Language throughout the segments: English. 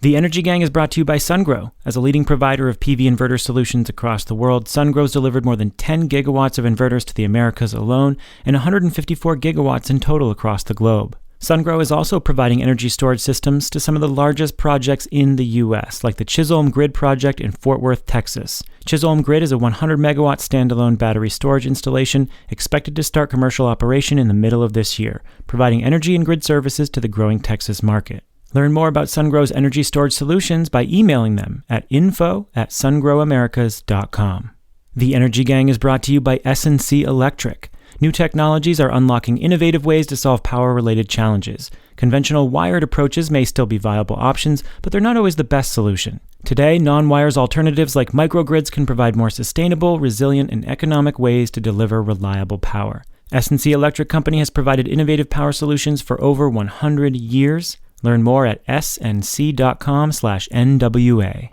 The Energy Gang is brought to you by SunGrow. As a leading provider of PV inverter solutions across the world, SunGrow's delivered more than 10 gigawatts of inverters to the Americas alone and 154 gigawatts in total across the globe. SunGrow is also providing energy storage systems to some of the largest projects in the U.S., like the Chisholm Grid project in Fort Worth, Texas. Chisholm Grid is a 100-megawatt standalone battery storage installation expected to start commercial operation in the middle of this year, providing energy and grid services to the growing Texas market. Learn more about SunGrow's energy storage solutions by emailing them at info@sungrowamericas.com. The Energy Gang is brought to you by S&C Electric. New technologies are unlocking innovative ways to solve power-related challenges. Conventional wired approaches may still be viable options, but they're not always the best solution. Today, non-wires alternatives like microgrids can provide more sustainable, resilient, and economic ways to deliver reliable power. S&C Electric Company has provided innovative power solutions for over 100 years. Learn more at snc.com/NWA.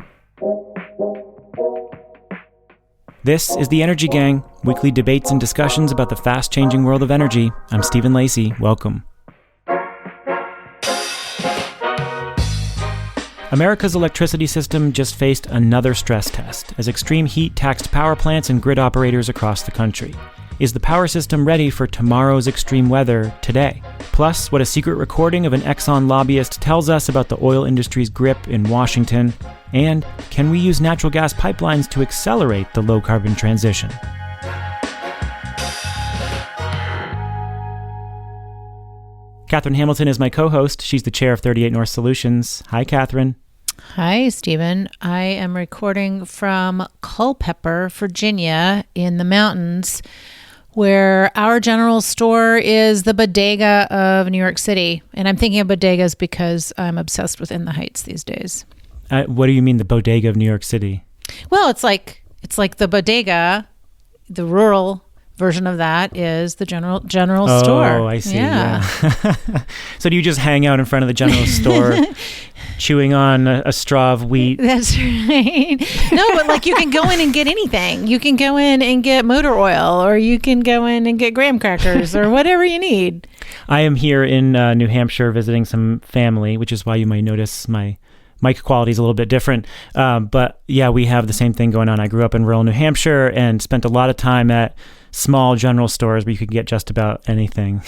This is The Energy Gang, weekly debates and discussions about the fast-changing world of energy. I'm Stephen Lacey. Welcome. America's electricity system just faced another stress test as extreme heat taxed power plants and grid operators across the country. Is the power system ready for tomorrow's extreme weather today? Plus, what a secret recording of an Exxon lobbyist tells us about the oil industry's grip in Washington. And can we use natural gas pipelines to accelerate the low-carbon transition? Catherine Hamilton is my co-host. She's the chair of 38 North Solutions. Hi, Catherine. Hi, Stephen. I am recording from Culpeper, Virginia, in the mountains, where our general store is the bodega of New York City. And I'm thinking of bodegas because I'm obsessed with In the Heights these days. What do you mean, the bodega of New York City? Well, it's like the bodega, the rural version of that is the general store. Oh, I see. Yeah. So do you just hang out in front of the general store chewing on a straw of wheat? That's right. No, but like you can go in and get anything. You can go in and get motor oil, or you can go in and get graham crackers or whatever you need. I am here in New Hampshire visiting some family, which is why you might notice my mic quality is a little bit different. But yeah, we have the same thing going on. I grew up in rural New Hampshire and spent a lot of time at small general stores where you could get just about anything.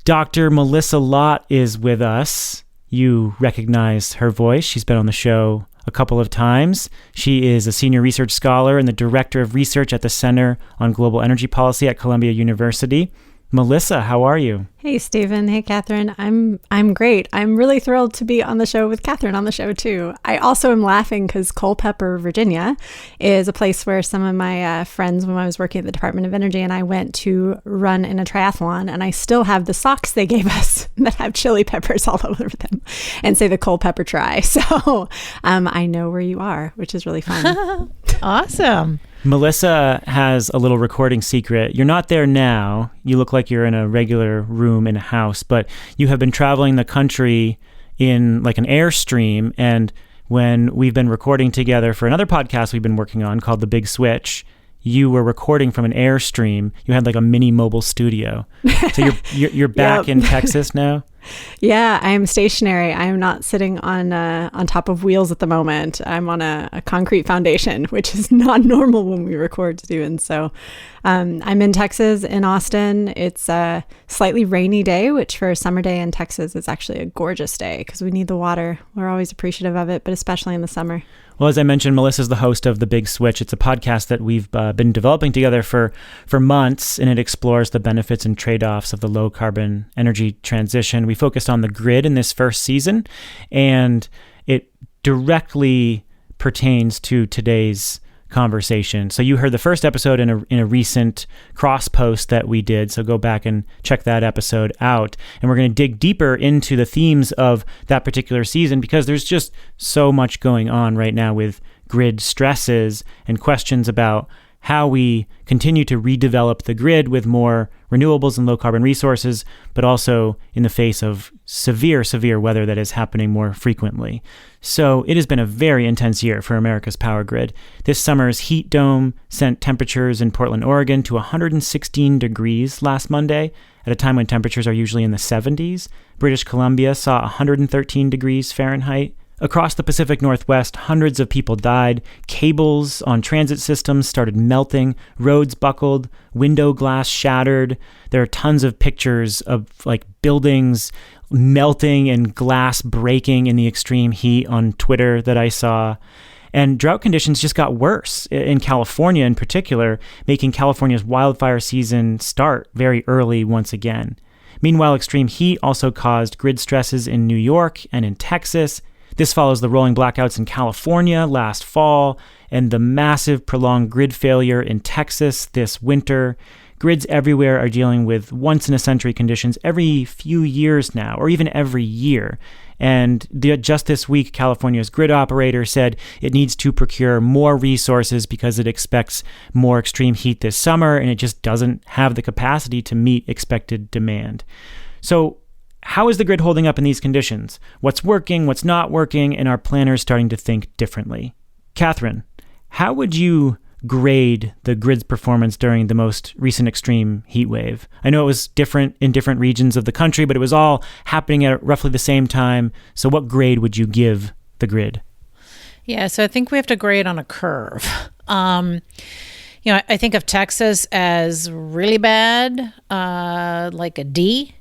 Dr. Melissa Lott is with us. You recognize her voice. She's been on the show a couple of times. She is a senior research scholar and the director of research at the Center on Global Energy Policy at Columbia University. Melissa, how are you? Hey, Stephen. Hey, Catherine. I'm great. I'm really thrilled to be on the show with Catherine on the show, too. I also am laughing because Culpeper, Virginia, is a place where some of my friends, when I was working at the Department of Energy, and I went to run in a triathlon, and I still have the socks they gave us that have chili peppers all over them and say the Culpeper Tri. So I know where you are, which is really fun. Awesome. Melissa has a little recording secret. You're not there now. You look like you're in a regular room in a house, but you have been traveling the country in like an Airstream. And when we've been recording together for another podcast we've been working on called The Big Switch, you were recording from an Airstream. You had like a mini mobile studio. So you're back in Texas now? Yeah, I am stationary. I am not sitting on top of wheels at the moment. I'm on a concrete foundation, which is not normal when we record, Stephen. So I'm in Texas, in Austin. It's a slightly rainy day, which for a summer day in Texas is actually a gorgeous day because we need the water. We're always appreciative of it, but especially in the summer. Well, as I mentioned, Melissa's the host of The Big Switch. It's a podcast that we've been developing together for months, and it explores the benefits and trade-offs of the low-carbon energy transition. We focused on the grid in this first season, and it directly pertains to today's conversation. So you heard the first episode in a recent cross post that we did, so go back and check that episode out. And we're going to dig deeper into the themes of that particular season because there's just so much going on right now with grid stresses and questions about how we continue to redevelop the grid with more renewables and low-carbon resources, but also in the face of severe weather that is happening more frequently. So it has been a very intense year for America's power grid. This summer's heat dome sent temperatures in Portland, Oregon to 116 degrees last Monday, at a time when temperatures are usually in the 70s, British Columbia saw 113 degrees Fahrenheit. Across the Pacific Northwest, hundreds of people died. Cables on transit systems started melting. Roads buckled. Window glass shattered. There are tons of pictures of buildings melting and glass breaking in the extreme heat on Twitter that I saw. And drought conditions just got worse in California in particular, making California's wildfire season start very early once again. Meanwhile, extreme heat also caused grid stresses in New York and in Texas. This follows the rolling blackouts in California last fall and the massive prolonged grid failure in Texas this winter. Grids everywhere are dealing with once-in-a-century conditions every few years now, or even every year. And just this week, California's grid operator said it needs to procure more resources because it expects more extreme heat this summer, and it just doesn't have the capacity to meet expected demand. So how is the grid holding up in these conditions? What's working, what's not working, and are planners starting to think differently? Catherine, how would you grade the grid's performance during the most recent extreme heat wave? I know it was different in different regions of the country, but it was all happening at roughly the same time. So what grade would you give the grid? Yeah, so I think we have to grade on a curve. I think of Texas as really bad, like a D.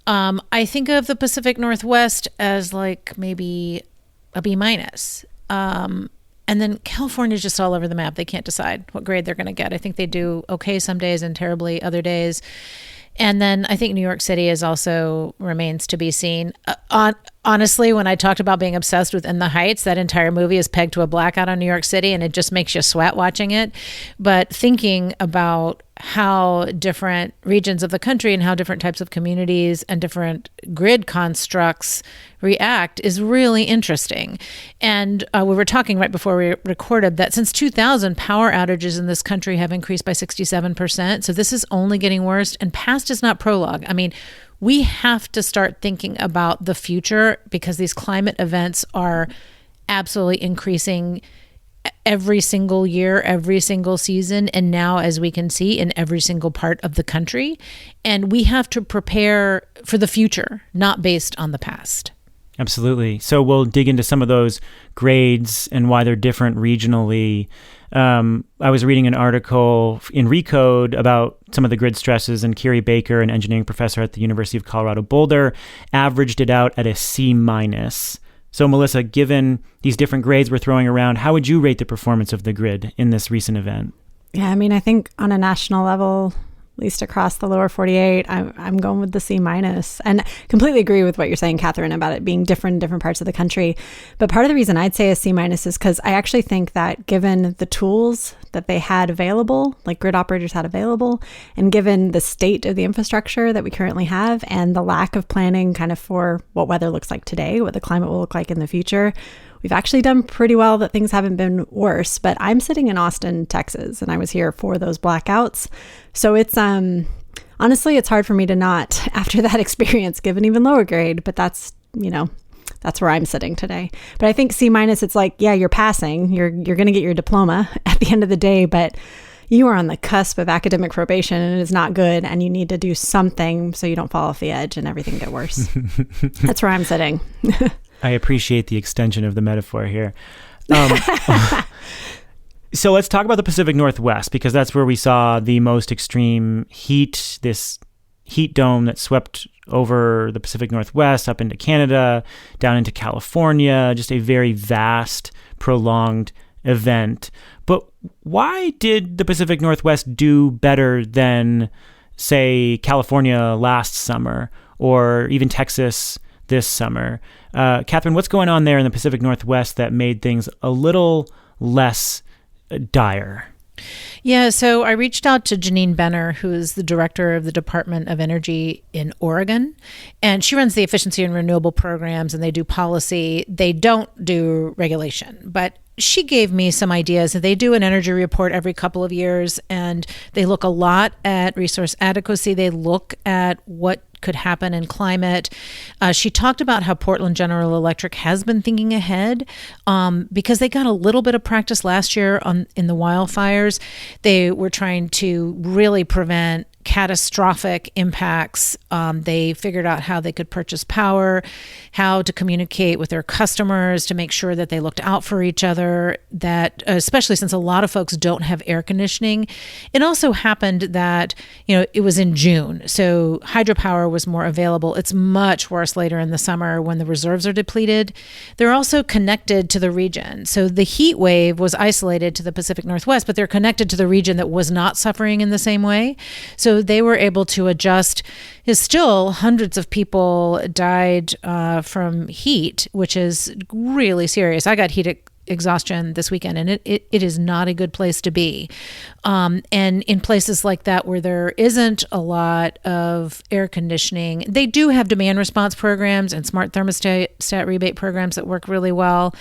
I think of the Pacific Northwest as maybe a B minus. And then California's just all over the map. They can't decide what grade they're going to get. I think they do okay some days and terribly other days. And then I think New York City is also remains to be seen. Honestly, when I talked about being obsessed with In the Heights, that entire movie is pegged to a blackout on New York City, and it just makes you sweat watching it. But thinking about how different regions of the country and how different types of communities and different grid constructs react is really interesting. And we were talking right before we recorded that since 2000, power outages in this country have increased by 67%. So this is only getting worse, and past is not prologue. I mean, we have to start thinking about the future because these climate events are absolutely increasing every single year, every single season, and now, as we can see, in every single part of the country. And we have to prepare for the future, not based on the past. Absolutely. So we'll dig into some of those grades and why they're different regionally. I was reading an article in Recode about some of the grid stresses, and Kiri Baker, an engineering professor at the University of Colorado Boulder, averaged it out at a C minus. So Melissa, given these different grades we're throwing around, how would you rate the performance of the grid in this recent event? Yeah, I mean, I think on a national level, at least across the lower 48, I'm going with the C minus, and completely agree with what you're saying, Catherine, about it being different in different parts of the country. But part of the reason I'd say a C minus is because I actually think that given the tools that they had available, like grid operators had available, and given the state of the infrastructure that we currently have and the lack of planning kind of for what weather looks like today, what the climate will look like in the future, we've actually done pretty well that things haven't been worse. But I'm sitting in Austin, Texas, and I was here for those blackouts. So it's honestly, it's hard for me to not, after that experience, give an even lower grade. But that's where I'm sitting today. But I think C minus, it's like, yeah, you're passing. You're going to get your diploma at the end of the day, but you are on the cusp of academic probation, and it is not good. And you need to do something so you don't fall off the edge and everything get worse. That's where I'm sitting. I appreciate the extension of the metaphor here. So let's talk about the Pacific Northwest, because that's where we saw the most extreme heat, this heat dome that swept over the Pacific Northwest, up into Canada, down into California, just a very vast, prolonged event. But why did the Pacific Northwest do better than, say, California last summer, or even Texas this summer? Catherine, what's going on there in the Pacific Northwest that made things a little less dire? Yeah, so I reached out to Janine Benner, who is the director of the Department of Energy in Oregon, and she runs the efficiency and renewable programs, and they do policy. They don't do regulation, but she gave me some ideas. They do an energy report every couple of years, and they look a lot at resource adequacy. They look at what could happen in climate. She talked about how Portland General Electric has been thinking ahead because they got a little bit of practice last year in the wildfires. They were trying to really prevent catastrophic impacts. They figured out how they could purchase power, how to communicate with their customers to make sure that they looked out for each other, that especially since a lot of folks don't have air conditioning. It also happened that, it was in June, so hydropower was more available. It's much worse later in the summer when the reserves are depleted. They're also connected to the region. So the heat wave was isolated to the Pacific Northwest, but they're connected to the region that was not suffering in the same way. So they were able to adjust. Still, hundreds of people died from heat, which is really serious. I got heat exhaustion this weekend, and it is not a good place to be. And in places like that where there isn't a lot of air conditioning, they do have demand response programs and smart thermostat rebate programs that work really well.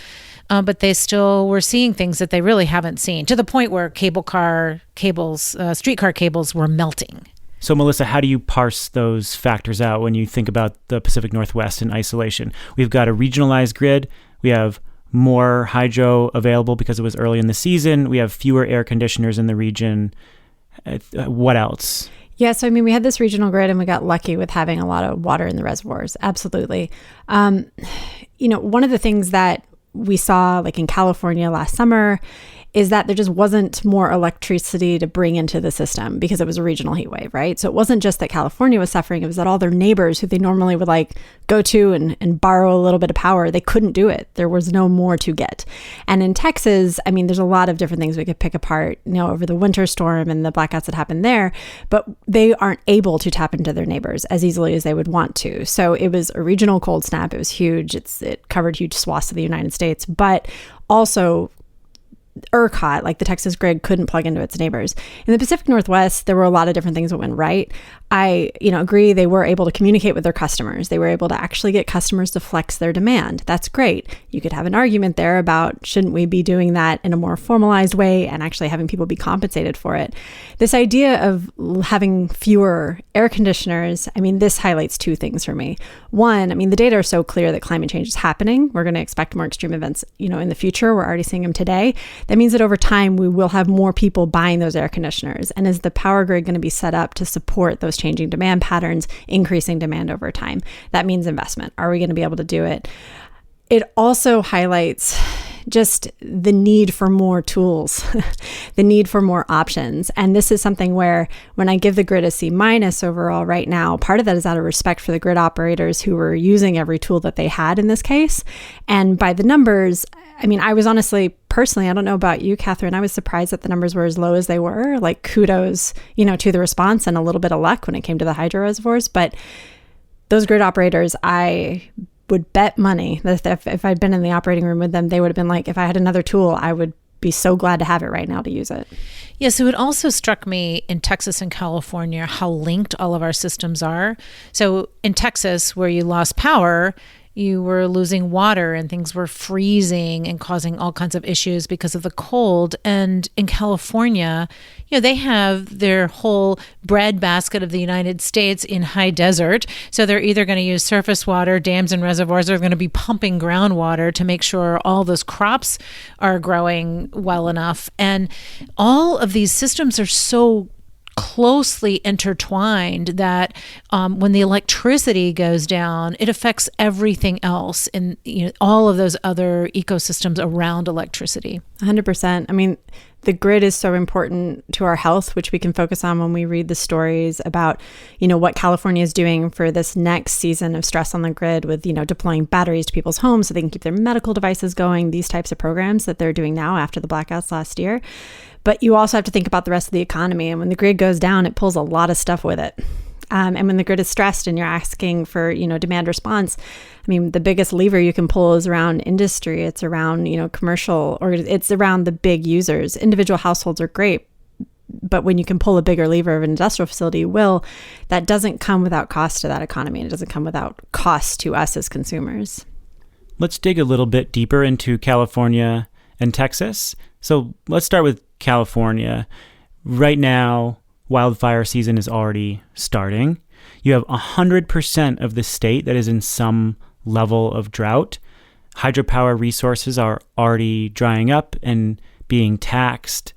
But they still were seeing things that they really haven't seen, to the point where streetcar cables were melting. So, Melissa, how do you parse those factors out when you think about the Pacific Northwest in isolation? We've got a regionalized grid. We have more hydro available because it was early in the season. We have fewer air conditioners in the region. What else? Yeah, so we had this regional grid and we got lucky with having a lot of water in the reservoirs. Absolutely. One of the things that we saw like in California last summer is that there just wasn't more electricity to bring into the system because it was a regional heat wave, right? So it wasn't just that California was suffering, it was that all their neighbors who they normally would go to and borrow a little bit of power, they couldn't do it. There was no more to get. And in Texas, there's a lot of different things we could pick apart, over the winter storm and the blackouts that happened there, but they aren't able to tap into their neighbors as easily as they would want to. So it was a regional cold snap. It was huge. It covered huge swaths of the United States, but also ERCOT, like the Texas grid, couldn't plug into its neighbors. In the Pacific Northwest, there were a lot of different things that went right. I, agree they were able to communicate with their customers. They were able to actually get customers to flex their demand. That's great. You could have an argument there about shouldn't we be doing that in a more formalized way and actually having people be compensated for it. This idea of having fewer air conditioners, this highlights two things for me. One, the data are so clear that climate change is happening. We're going to expect more extreme events, in the future. We're already seeing them today. That means that over time, we will have more people buying those air conditioners. And is the power grid going to be set up to support those changing demand patterns, increasing demand over time? That means investment. Are we going to be able to do it? It also highlights just the need for more tools, the need for more options. And this is something where when I give the grid a C- overall right now, part of that is out of respect for the grid operators who were using every tool that they had in this case. And by the numbers, I was honestly, personally, I don't know about you, Catherine, I was surprised that the numbers were as low as they were. Like kudos, to the response and a little bit of luck when it came to the hydro reservoirs. But those grid operators, I would bet money that if I'd been in the operating room with them, they would have been like, if I had another tool, I would be so glad to have it right now to use it. Yeah, so it also struck me in Texas and California how linked all of our systems are. So in Texas, where you lost power, you were losing water and things were freezing and causing all kinds of issues because of the cold. And in California, they have their whole breadbasket of the United States in high desert. So they're either going to use surface water, dams and reservoirs, or they're going to be pumping groundwater to make sure all those crops are growing well enough. And all of these systems are so closely intertwined that when the electricity goes down, it affects everything else in all of those other ecosystems around electricity. 100%. The grid is so important to our health, which we can focus on when we read the stories about, what California is doing for this next season of stress on the grid with, deploying batteries to people's homes so they can keep their medical devices going, these types of programs that they're doing now after the blackouts last year. But you also have to think about the rest of the economy. And when the grid goes down, it pulls a lot of stuff with it. And when the grid is stressed and you're asking for, demand response, the biggest lever you can pull is around industry. It's around, commercial, or it's around the big users. Individual households are great. But when you can pull a bigger lever of an industrial facility, that doesn't come without cost to that economy. And it doesn't come without cost to us as consumers. Let's dig a little bit deeper into California and Texas. So let's start with California. Right now, wildfire season is already starting. You have 100% of the state that is in some level of drought. Hydropower resources are already drying up and being taxed.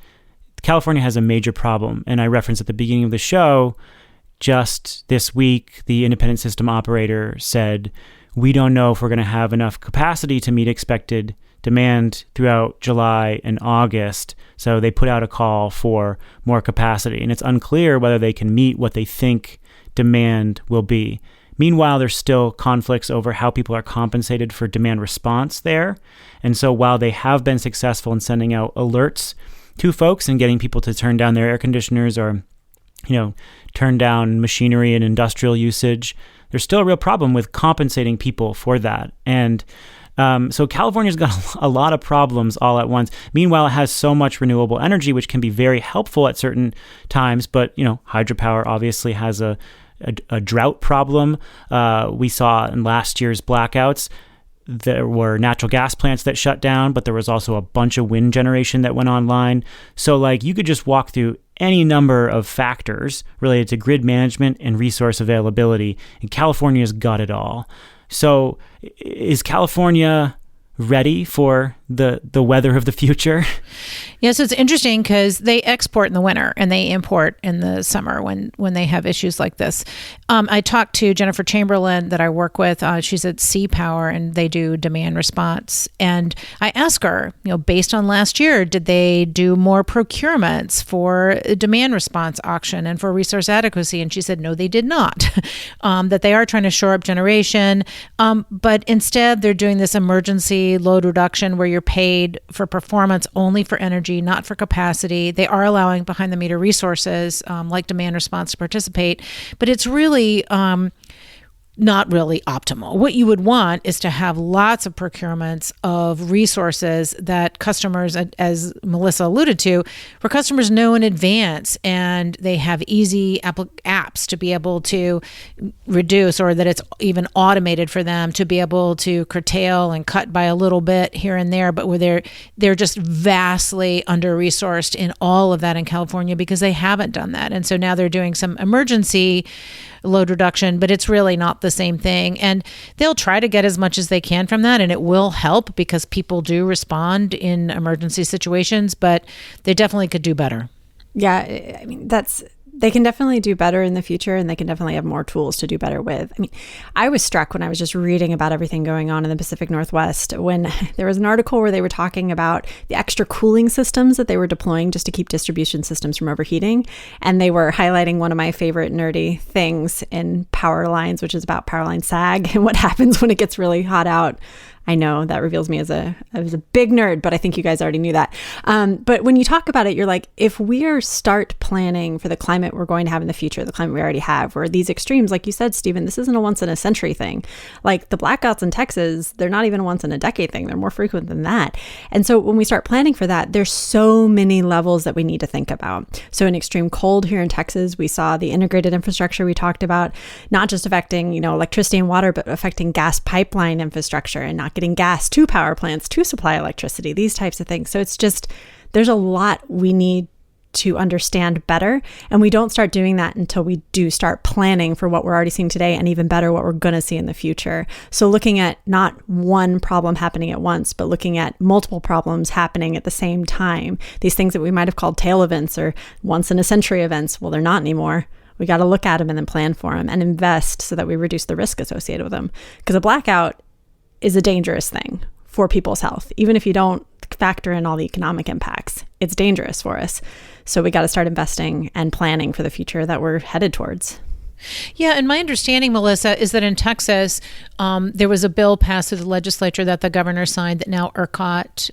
California has a major problem. And I referenced at the beginning of the show, just this week, the independent system operator said, we don't know if we're going to have enough capacity to meet expected demand throughout July and August. So they put out a call for more capacity, and it's unclear whether they can meet what they think demand will be. Meanwhile, there's still conflicts over how people are compensated for demand response there. And so while they have been successful in sending out alerts to folks and getting people to turn down their air conditioners or, turn down machinery and industrial usage, there's still a real problem with compensating people for that. And so California's got a lot of problems all at once. Meanwhile, it has so much renewable energy, which can be very helpful at certain times. But, hydropower obviously has a drought problem. We saw in last year's blackouts, there were natural gas plants that shut down, but there was also a bunch of wind generation that went online. So you could just walk through any number of factors related to grid management and resource availability, and California's got it all. So is California ready for the weather of the future? Yeah, so it's interesting because they export in the winter and they import in the summer when they have issues like this. I talked to Jennifer Chamberlain that I work with. She's at CPower and they do demand response. And I asked her, based on last year, did they do more procurements for a demand response auction and for resource adequacy? And she said, no, they did not. That they are trying to shore up generation. But instead, they're doing this emergency load reduction where you're paid for performance only for energy, not for capacity. They are allowing behind the meter resources like demand response to participate, but it's really not really optimal. What you would want is to have lots of procurements of resources that customers, as Melissa alluded to, where customers know in advance and they have easy apps to be able to reduce, or that it's even automated for them to be able to curtail and cut by a little bit here and there, but where they're just vastly under-resourced in all of that in California because they haven't done that. And so now they're doing some emergency load reduction, but it's really not the same thing. And they'll try to get as much as they can from that, and it will help because people do respond in emergency situations, but they definitely could do better. Yeah, I mean, they can definitely do better in the future, and they can definitely have more tools to do better with. I mean, I was struck when I was just reading about everything going on in the Pacific Northwest when there was an article where they were talking about the extra cooling systems that they were deploying just to keep distribution systems from overheating. And they were highlighting one of my favorite nerdy things in power lines, which is about power line sag and what happens when it gets really hot out. I know that reveals me as a big nerd, but I think you guys already knew that. But when you talk about it, you're like, if we start planning for the climate we're going to have in the future, the climate we already have, where these extremes, like you said, Stephen, this isn't a once in a century thing. Like the blackouts in Texas, they're not even a once in a decade thing. They're more frequent than that. And so when we start planning for that, there's so many levels that we need to think about. So in extreme cold here in Texas, we saw the integrated infrastructure we talked about, not just affecting, electricity and water, but affecting gas pipeline infrastructure and not getting gas to power plants to supply electricity, these types of things. So it's just, there's a lot we need to understand better. And we don't start doing that until we do start planning for what we're already seeing today, and even better, what we're going to see in the future. So looking at not one problem happening at once, but looking at multiple problems happening at the same time. These things that we might have called tail events or once in a century events, well, they're not anymore. We got to look at them and then plan for them and invest so that we reduce the risk associated with them. Because a blackout is a dangerous thing for people's health. Even if you don't factor in all the economic impacts, it's dangerous for us. So we got to start investing and planning for the future that we're headed towards. Yeah, and my understanding, Melissa, is that in Texas, there was a bill passed through the legislature that the governor signed that now ERCOT,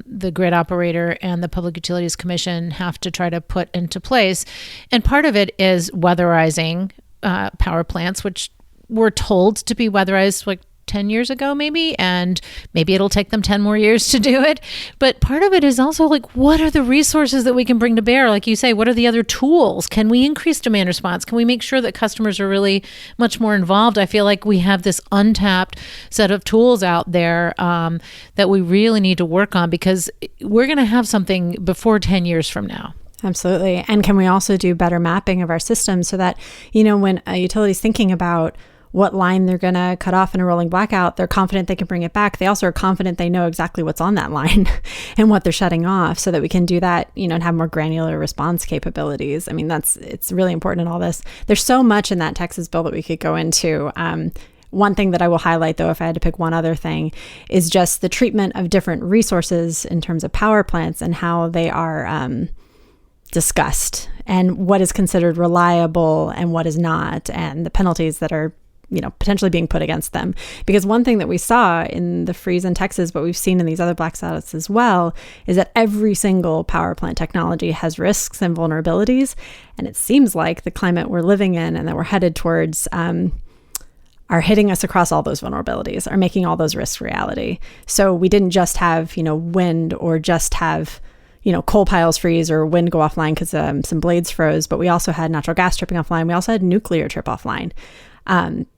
the grid operator, and the Public Utilities Commission have to try to put into place. And part of it is weatherizing power plants, which were told to be weatherized like 10 years ago, maybe, and maybe it'll take them 10 more years to do it. But part of it is also like, what are the resources that we can bring to bear? Like you say, what are the other tools? Can we increase demand response? Can we make sure that customers are really much more involved? I feel like we have this untapped set of tools out there that we really need to work on, because we're going to have something before 10 years from now. Absolutely. And can we also do better mapping of our systems so that, when a utility is thinking about what line they're going to cut off in a rolling blackout. They're confident they can bring it back. They also are confident they know exactly what's on that line and what they're shutting off, so that we can do that, and have more granular response capabilities. I mean, it's really important in all this. There's so much in that Texas bill that we could go into. One thing that I will highlight, though, if I had to pick one other thing, is just the treatment of different resources in terms of power plants and how they are discussed, and what is considered reliable and what is not, and the penalties that are potentially being put against them. Because one thing that we saw in the freeze in Texas, but we've seen in these other blackouts as well, is that every single power plant technology has risks and vulnerabilities. And it seems like the climate we're living in and that we're headed towards are hitting us across all those vulnerabilities, are making all those risks reality. So we didn't just have, wind, or just have coal piles freeze or wind go offline because some blades froze, but we also had natural gas tripping offline. We also had nuclear trip offline.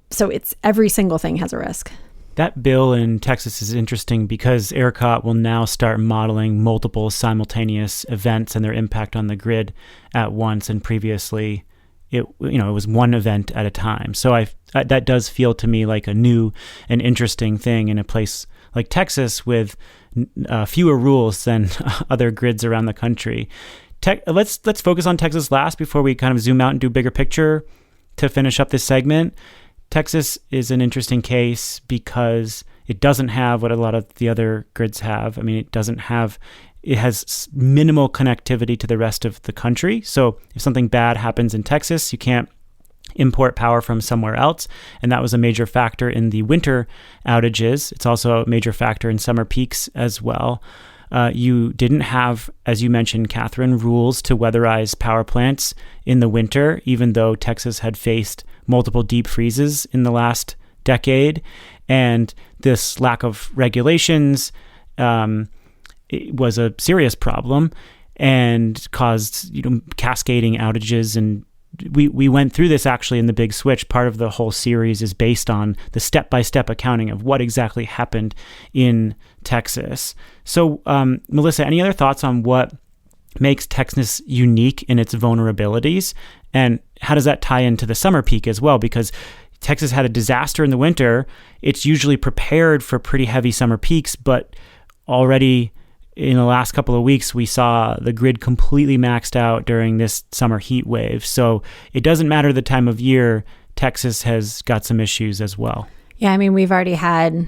So it's every single thing has a risk. That bill in Texas is interesting because ERCOT will now start modeling multiple simultaneous events and their impact on the grid at once. And previously, it was one event at a time. So that does feel to me like a new and interesting thing in a place like Texas with fewer rules than other grids around the country. Let's focus on Texas last before we kind of zoom out and do bigger picture to finish up this segment. Texas is an interesting case because it doesn't have what a lot of the other grids have. I mean, it has minimal connectivity to the rest of the country. So if something bad happens in Texas, you can't import power from somewhere else. And that was a major factor in the winter outages. It's also a major factor in summer peaks as well. You didn't have, as you mentioned, Catherine, rules to weatherize power plants in the winter, even though Texas had faced multiple deep freezes in the last decade. And this lack of regulations it was a serious problem and caused cascading outages. And we went through this actually in the Big Switch. Part of the whole series is based on the step-by-step accounting of what exactly happened in Texas. So, Melissa, any other thoughts on what makes Texas unique in its vulnerabilities? And how does that tie into the summer peak as well? Because Texas had a disaster in the winter. It's usually prepared for pretty heavy summer peaks, but already in the last couple of weeks, we saw the grid completely maxed out during this summer heat wave. So it doesn't matter the time of year, Texas has got some issues as well. Yeah, I mean, we've already had,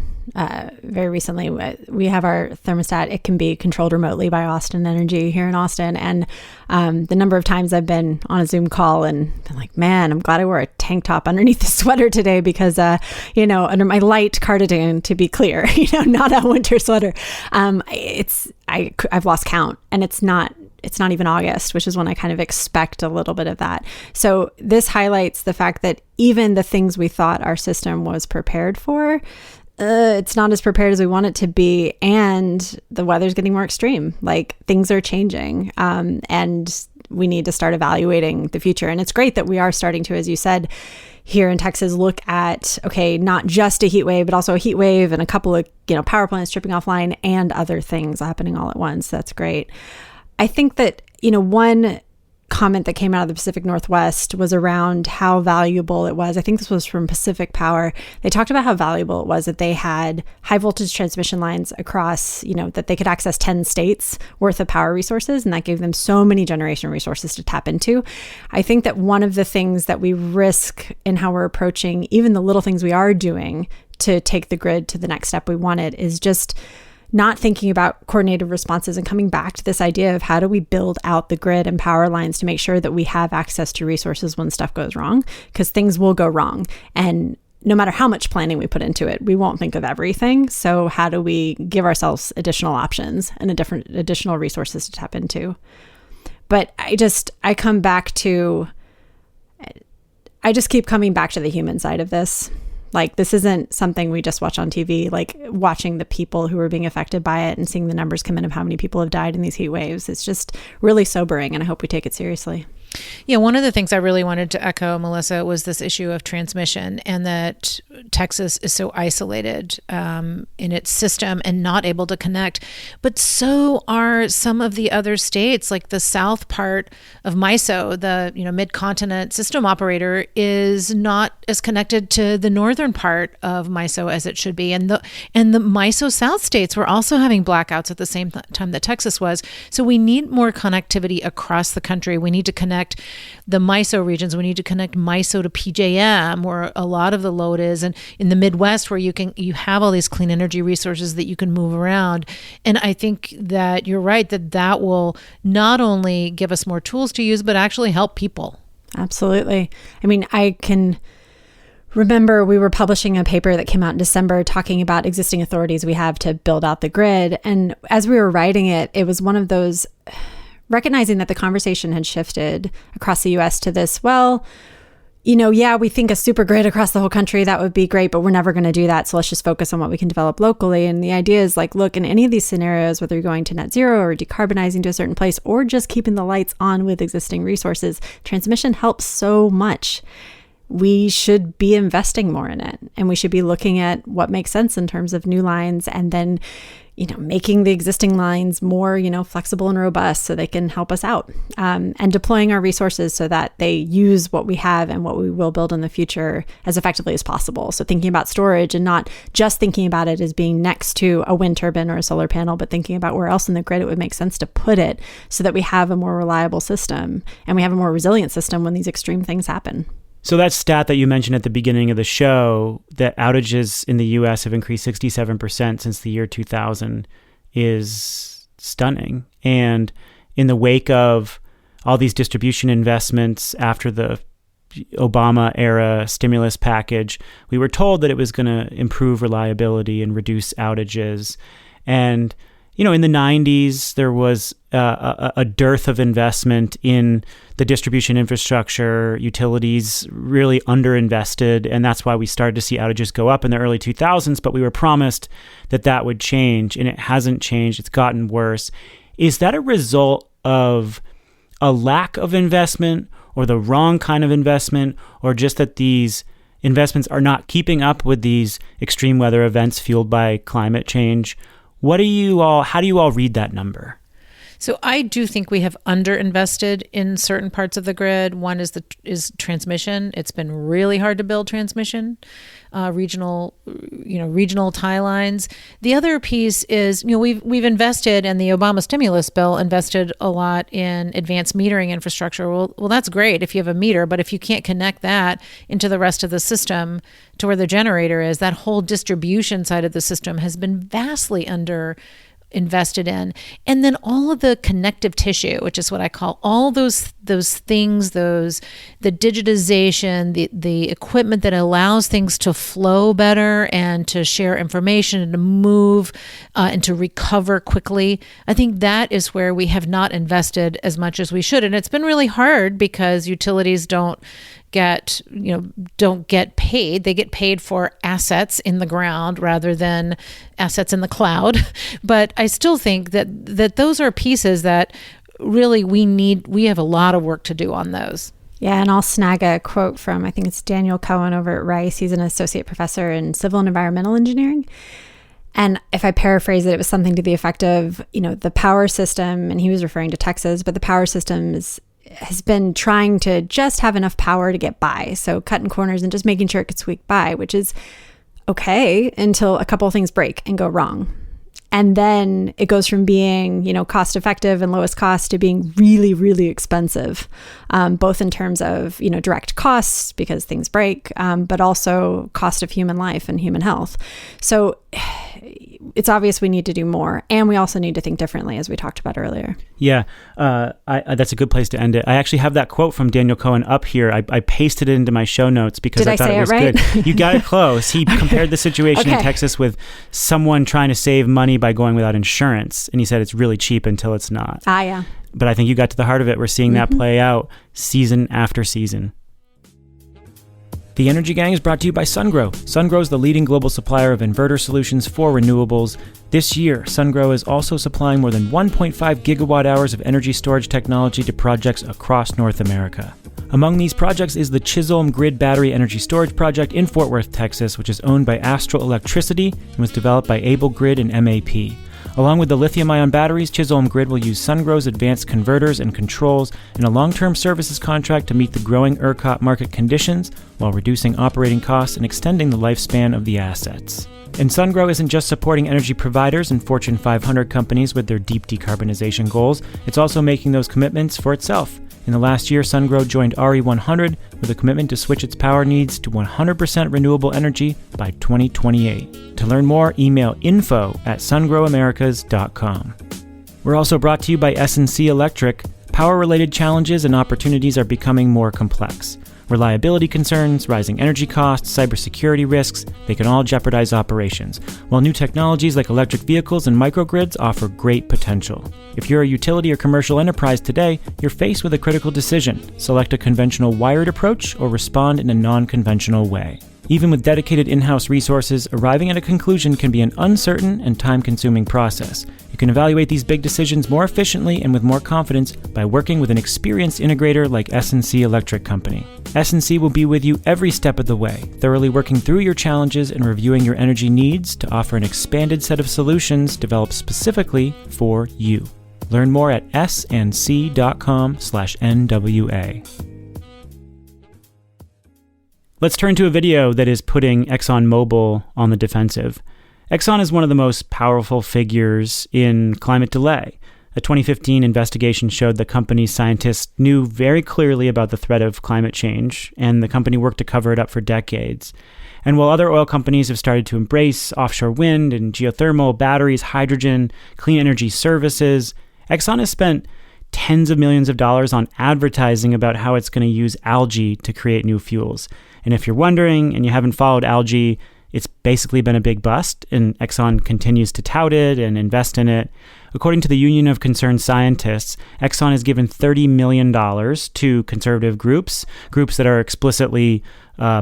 very recently, we have our thermostat. It can be controlled remotely by Austin Energy here in Austin. And the number of times I've been on a Zoom call and been like, man, I'm glad I wore a tank top underneath the sweater today because, under my light cardigan, to be clear, not a winter sweater. I've lost count, and it's not even August, which is when I kind of expect a little bit of that. So this highlights the fact that even the things we thought our system was prepared for, it's not as prepared as we want it to be. And the weather's getting more extreme. Like, things are changing. And we need to start evaluating the future. And it's great that we are starting to, as you said, here in Texas, look at, okay, not just a heat wave, but also a heat wave and a couple of, power plants tripping offline and other things happening all at once. That's great. I think that, one comment that came out of the Pacific Northwest was around how valuable it was. I think this was from Pacific Power. They talked about how valuable it was that they had high voltage transmission lines across, that they could access 10 states worth of power resources. And that gave them so many generation resources to tap into. I think that one of the things that we risk in how we're approaching even the little things we are doing to take the grid to the next step we wanted is just not thinking about coordinated responses and coming back to this idea of how do we build out the grid and power lines to make sure that we have access to resources when stuff goes wrong, because things will go wrong. And no matter how much planning we put into it, we won't think of everything. So how do we give ourselves additional options and additional resources to tap into? But I just keep coming back to the human side of this. Like, this isn't something we just watch on TV, like watching the people who are being affected by it and seeing the numbers come in of how many people have died in these heat waves. It's just really sobering, and I hope we take it seriously. Yeah, one of the things I really wanted to echo, Melissa, was this issue of transmission, and that Texas is so isolated in its system and not able to connect. But so are some of the other states, like the south part of MISO, the mid-continent system operator, is not as connected to the northern part of MISO as it should be. And the MISO South states were also having blackouts at the same time that Texas was. So we need more connectivity across the country. We need to connect the MISO regions. We need to connect MISO to PJM, where a lot of the load is, and in the Midwest, where you have all these clean energy resources that you can move around. And I think that you're right, that will not only give us more tools to use, but actually help people. Absolutely. I mean, I can remember we were publishing a paper that came out in December talking about existing authorities we have to build out the grid. And as we were writing it, it was one of those recognizing that the conversation had shifted across the U.S. to this, we think a super grid across the whole country, that would be great, but we're never going to do that. So let's just focus on what we can develop locally. And the idea is look, in any of these scenarios, whether you're going to net zero or decarbonizing to a certain place or just keeping the lights on with existing resources, transmission helps so much. We should be investing more in it, and we should be looking at what makes sense in terms of new lines, and then making the existing lines more, flexible and robust so they can help us out, and deploying our resources so that they use what we have and what we will build in the future as effectively as possible. So thinking about storage and not just thinking about it as being next to a wind turbine or a solar panel, but thinking about where else in the grid it would make sense to put it so that we have a more reliable system and we have a more resilient system when these extreme things happen. So that stat that you mentioned at the beginning of the show, that outages in the U.S. have increased 67% since the year 2000, is stunning. And in the wake of all these distribution investments after the Obama-era stimulus package, we were told that it was going to improve reliability and reduce outages. And in the 90s, there was a dearth of investment in the distribution infrastructure. Utilities really underinvested, and that's why we started to see outages go up in the early 2000s. But we were promised that would change, and it hasn't changed. It's gotten worse. Is that a result of a lack of investment, or the wrong kind of investment, or just that these investments are not keeping up with these extreme weather events fueled by climate change? How do you all read that number? So I do think we have underinvested in certain parts of the grid. One is transmission. It's been really hard to build transmission, regional tie lines. The other piece is, we've invested, and the Obama stimulus bill invested a lot in advanced metering infrastructure. Well, that's great if you have a meter, but if you can't connect that into the rest of the system to where the generator is, that whole distribution side of the system has been vastly invested in. And then all of the connective tissue, which is what I call all those things, the digitization, the equipment that allows things to flow better and to share information and to move and to recover quickly. I think that is where we have not invested as much as we should. And it's been really hard because utilities don't get paid. They get paid for assets in the ground rather than assets in the cloud. But I still think that those are pieces that really we have a lot of work to do on those. Yeah, and I'll snag a quote from, I think it's Daniel Cohen over at Rice. He's an associate professor in civil and environmental engineering. And if I paraphrase it, it was something to the effect of, the power system, and he was referring to Texas, but the power system has been trying to just have enough power to get by. So cutting corners and just making sure it could squeak by, which is okay until a couple of things break and go wrong. And then it goes from being, cost effective and lowest cost to being really, really expensive, both in terms of, direct costs because things break, but also cost of human life and human health. So it's obvious we need to do more. And we also need to think differently, as we talked about earlier. Yeah, that's a good place to end it. I actually have that quote from Daniel Cohen up here. I pasted it into my show notes because I thought it was right? good. You got it close. He compared the situation in Texas with someone trying to save money by going without insurance. And he said it's really cheap until it's not. Yeah. But I think you got to the heart of it. We're seeing that play out season after season. The Energy Gang is brought to you by SunGrow. SunGrow is the leading global supplier of inverter solutions for renewables. This year, SunGrow is also supplying more than 1.5 gigawatt hours of energy storage technology to projects across North America. Among these projects is the Chisholm Grid Battery Energy Storage Project in Fort Worth, Texas, which is owned by Astral Electricity and was developed by Able Grid and MAP. Along with the lithium-ion batteries, Chisholm Grid will use SunGrow's advanced converters and controls in a long-term services contract to meet the growing ERCOT market conditions while reducing operating costs and extending the lifespan of the assets. And SunGrow isn't just supporting energy providers and Fortune 500 companies with their deep decarbonization goals, it's also making those commitments for itself. In the last year, SunGrow joined RE100 with a commitment to switch its power needs to 100% renewable energy by 2028. To learn more, email info@sungrowamericas.com. We're also brought to you by S&C Electric. Power-related challenges and opportunities are becoming more complex. Reliability concerns, rising energy costs, cybersecurity risks, they can all jeopardize operations, while new technologies like electric vehicles and microgrids offer great potential. If you're a utility or commercial enterprise today, you're faced with a critical decision. Select a conventional wired approach or respond in a non-conventional way. Even with dedicated in-house resources, arriving at a conclusion can be an uncertain and time-consuming process. You can evaluate these big decisions more efficiently and with more confidence by working with an experienced integrator like S&C Electric Company. S&C will be with you every step of the way, thoroughly working through your challenges and reviewing your energy needs to offer an expanded set of solutions developed specifically for you. Learn more at snc.com/NWA. Let's turn to a video that is putting ExxonMobil on the defensive. Exxon is one of the most powerful figures in climate delay. A 2015 investigation showed the company's scientists knew very clearly about the threat of climate change, and the company worked to cover it up for decades. And while other oil companies have started to embrace offshore wind and geothermal, batteries, hydrogen, clean energy services, Exxon has spent tens of millions of dollars on advertising about how it's going to use algae to create new fuels. And if you're wondering and you haven't followed algae, it's basically been a big bust, and Exxon continues to tout it and invest in it. According to the Union of Concerned Scientists, Exxon has given $30 million to conservative groups that are explicitly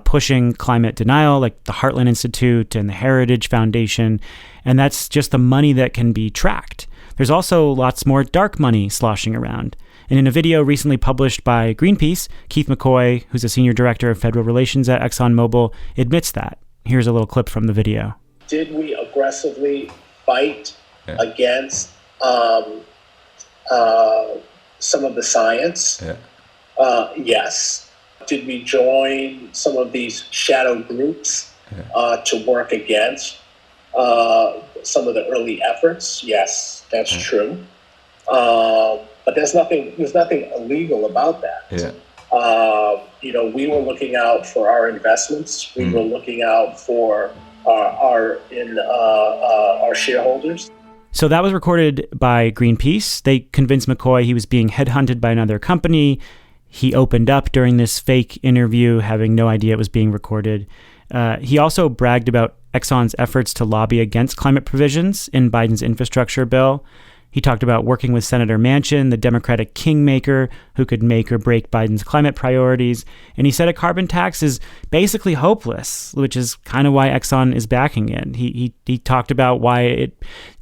pushing climate denial, like the Heartland Institute and the Heritage Foundation, and that's just the money that can be tracked. There's also lots more dark money sloshing around. And in a video recently published by Greenpeace, Keith McCoy, who's a senior director of federal relations at ExxonMobil, admits that. Here's a little clip from the video. Did we aggressively fight against some of the science? Yes. Did we join some of these shadow groups to work against some of the early efforts? Yes, that's true. But there's nothing illegal about that. We were looking out for our investments. We were looking out for our shareholders. So that was recorded by Greenpeace. They convinced McCoy he was being headhunted by another company. He opened up during this fake interview, having no idea it was being recorded. He also bragged about Exxon's efforts to lobby against climate provisions in Biden's infrastructure bill. He talked about working with Senator Manchin, the Democratic kingmaker who could make or break Biden's climate priorities. And he said a carbon tax is basically hopeless, which is kind of why Exxon is backing it. He talked about why it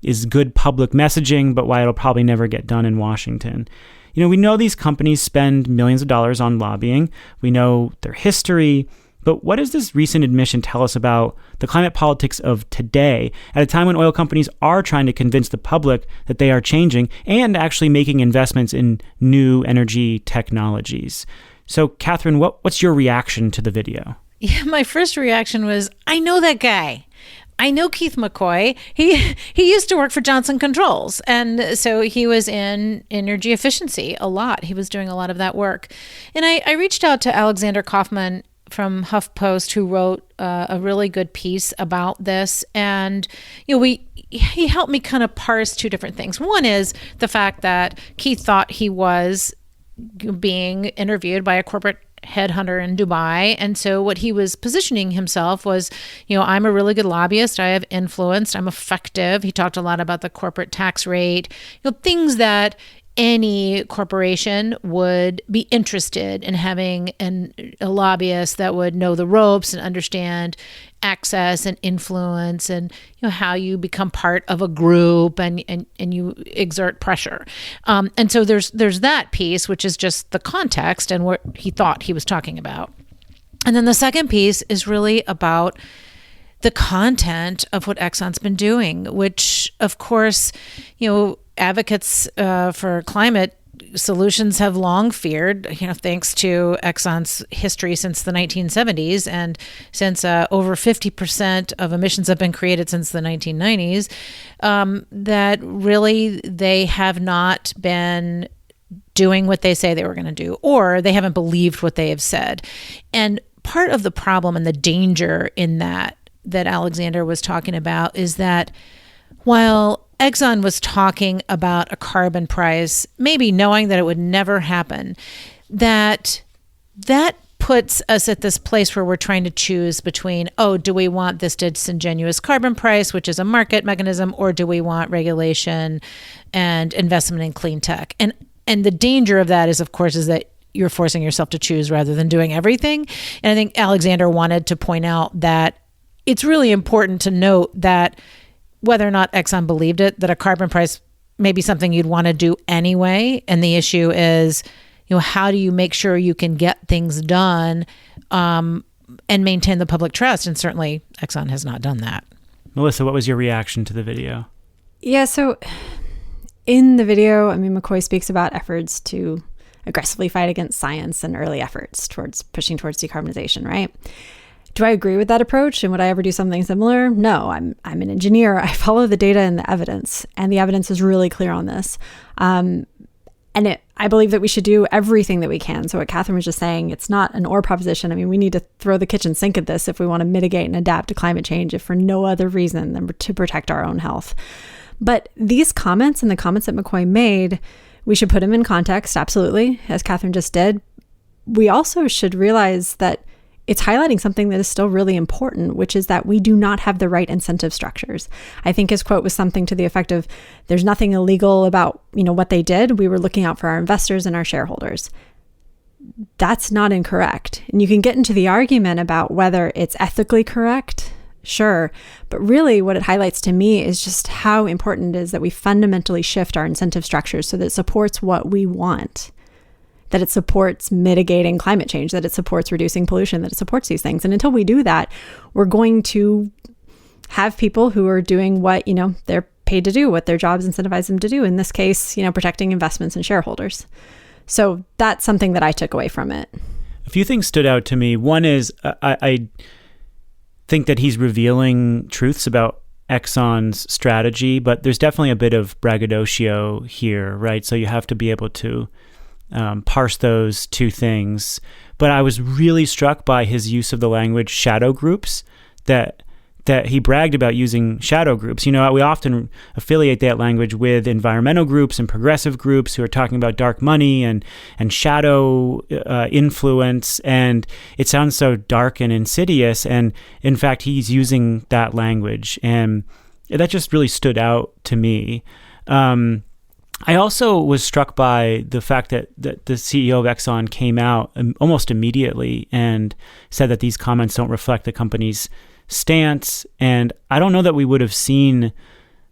is good public messaging, but why it'll probably never get done in Washington. We know these companies spend millions of dollars on lobbying. We know their history. But what does this recent admission tell us about the climate politics of today, at a time when oil companies are trying to convince the public that they are changing and actually making investments in new energy technologies? So, Catherine, what's your reaction to the video? Yeah, my first reaction was, I know that guy. I know Keith McCoy. He used to work for Johnson Controls, and so he was in energy efficiency a lot. He was doing a lot of that work. And I reached out to Alexander Kaufman from HuffPost, who wrote a really good piece about this. And, he helped me kind of parse two different things. One is the fact that Keith thought he was being interviewed by a corporate headhunter in Dubai. And so what he was positioning himself was, I'm a really good lobbyist. I have influence. I'm effective. He talked a lot about the corporate tax rate, things that any corporation would be interested in having a lobbyist that would know the ropes and understand access and influence and how you become part of a group and you exert pressure. And so there's that piece, which is just the context and what he thought he was talking about. And then the second piece is really about the content of what Exxon's been doing, which of course, advocates for climate solutions have long feared, thanks to Exxon's history since the 1970s, and since over 50% of emissions have been created since the 1990s, that really they have not been doing what they say they were going to do, or they haven't believed what they have said. And part of the problem and the danger in that Alexander was talking about is that while Exxon was talking about a carbon price, maybe knowing that it would never happen, that puts us at this place where we're trying to choose between, do we want this disingenuous carbon price, which is a market mechanism, or do we want regulation and investment in clean tech? And the danger of that is, of course, is that you're forcing yourself to choose rather than doing everything. And I think Alexander wanted to point out that it's really important to note that whether or not Exxon believed it, that a carbon price may be something you'd want to do anyway. And the issue is, how do you make sure you can get things done and maintain the public trust? And certainly Exxon has not done that. Melissa, what was your reaction to the video? Yeah, so in the video, McCoy speaks about efforts to aggressively fight against science and early efforts towards pushing towards decarbonization, right? Do I agree with that approach? And would I ever do something similar? No, I'm an engineer. I follow the data and the evidence is really clear on this. I believe that we should do everything that we can. So what Catherine was just saying, it's not an or proposition. We need to throw the kitchen sink at this if we want to mitigate and adapt to climate change, if for no other reason than to protect our own health. But these comments and the comments that McCoy made, we should put them in context, absolutely, as Catherine just did. We also should realize that it's highlighting something that is still really important, which is that we do not have the right incentive structures. I think his quote was something to the effect of, there's nothing illegal about, what they did. We were looking out for our investors and our shareholders. That's not incorrect. And you can get into the argument about whether it's ethically correct, sure. But really what it highlights to me is just how important it is that we fundamentally shift our incentive structures so that it supports what we want, that it supports mitigating climate change, that it supports reducing pollution, that it supports these things. And until we do that, we're going to have people who are doing what, they're paid to do, what their jobs incentivize them to do. In this case, protecting investments and shareholders. So that's something that I took away from it. A few things stood out to me. One is I think that he's revealing truths about Exxon's strategy, but there's definitely a bit of braggadocio here, right? So you have to be able to parse those two things. But I was really struck by his use of the language shadow groups, that he bragged about using shadow groups. We often affiliate that language with environmental groups and progressive groups who are talking about dark money and shadow influence, and it sounds so dark and insidious. And in fact, he's using that language, and that just really stood out to me. I also was struck by the fact that the CEO of Exxon came out almost immediately and said that these comments don't reflect the company's stance. And I don't know that we would have seen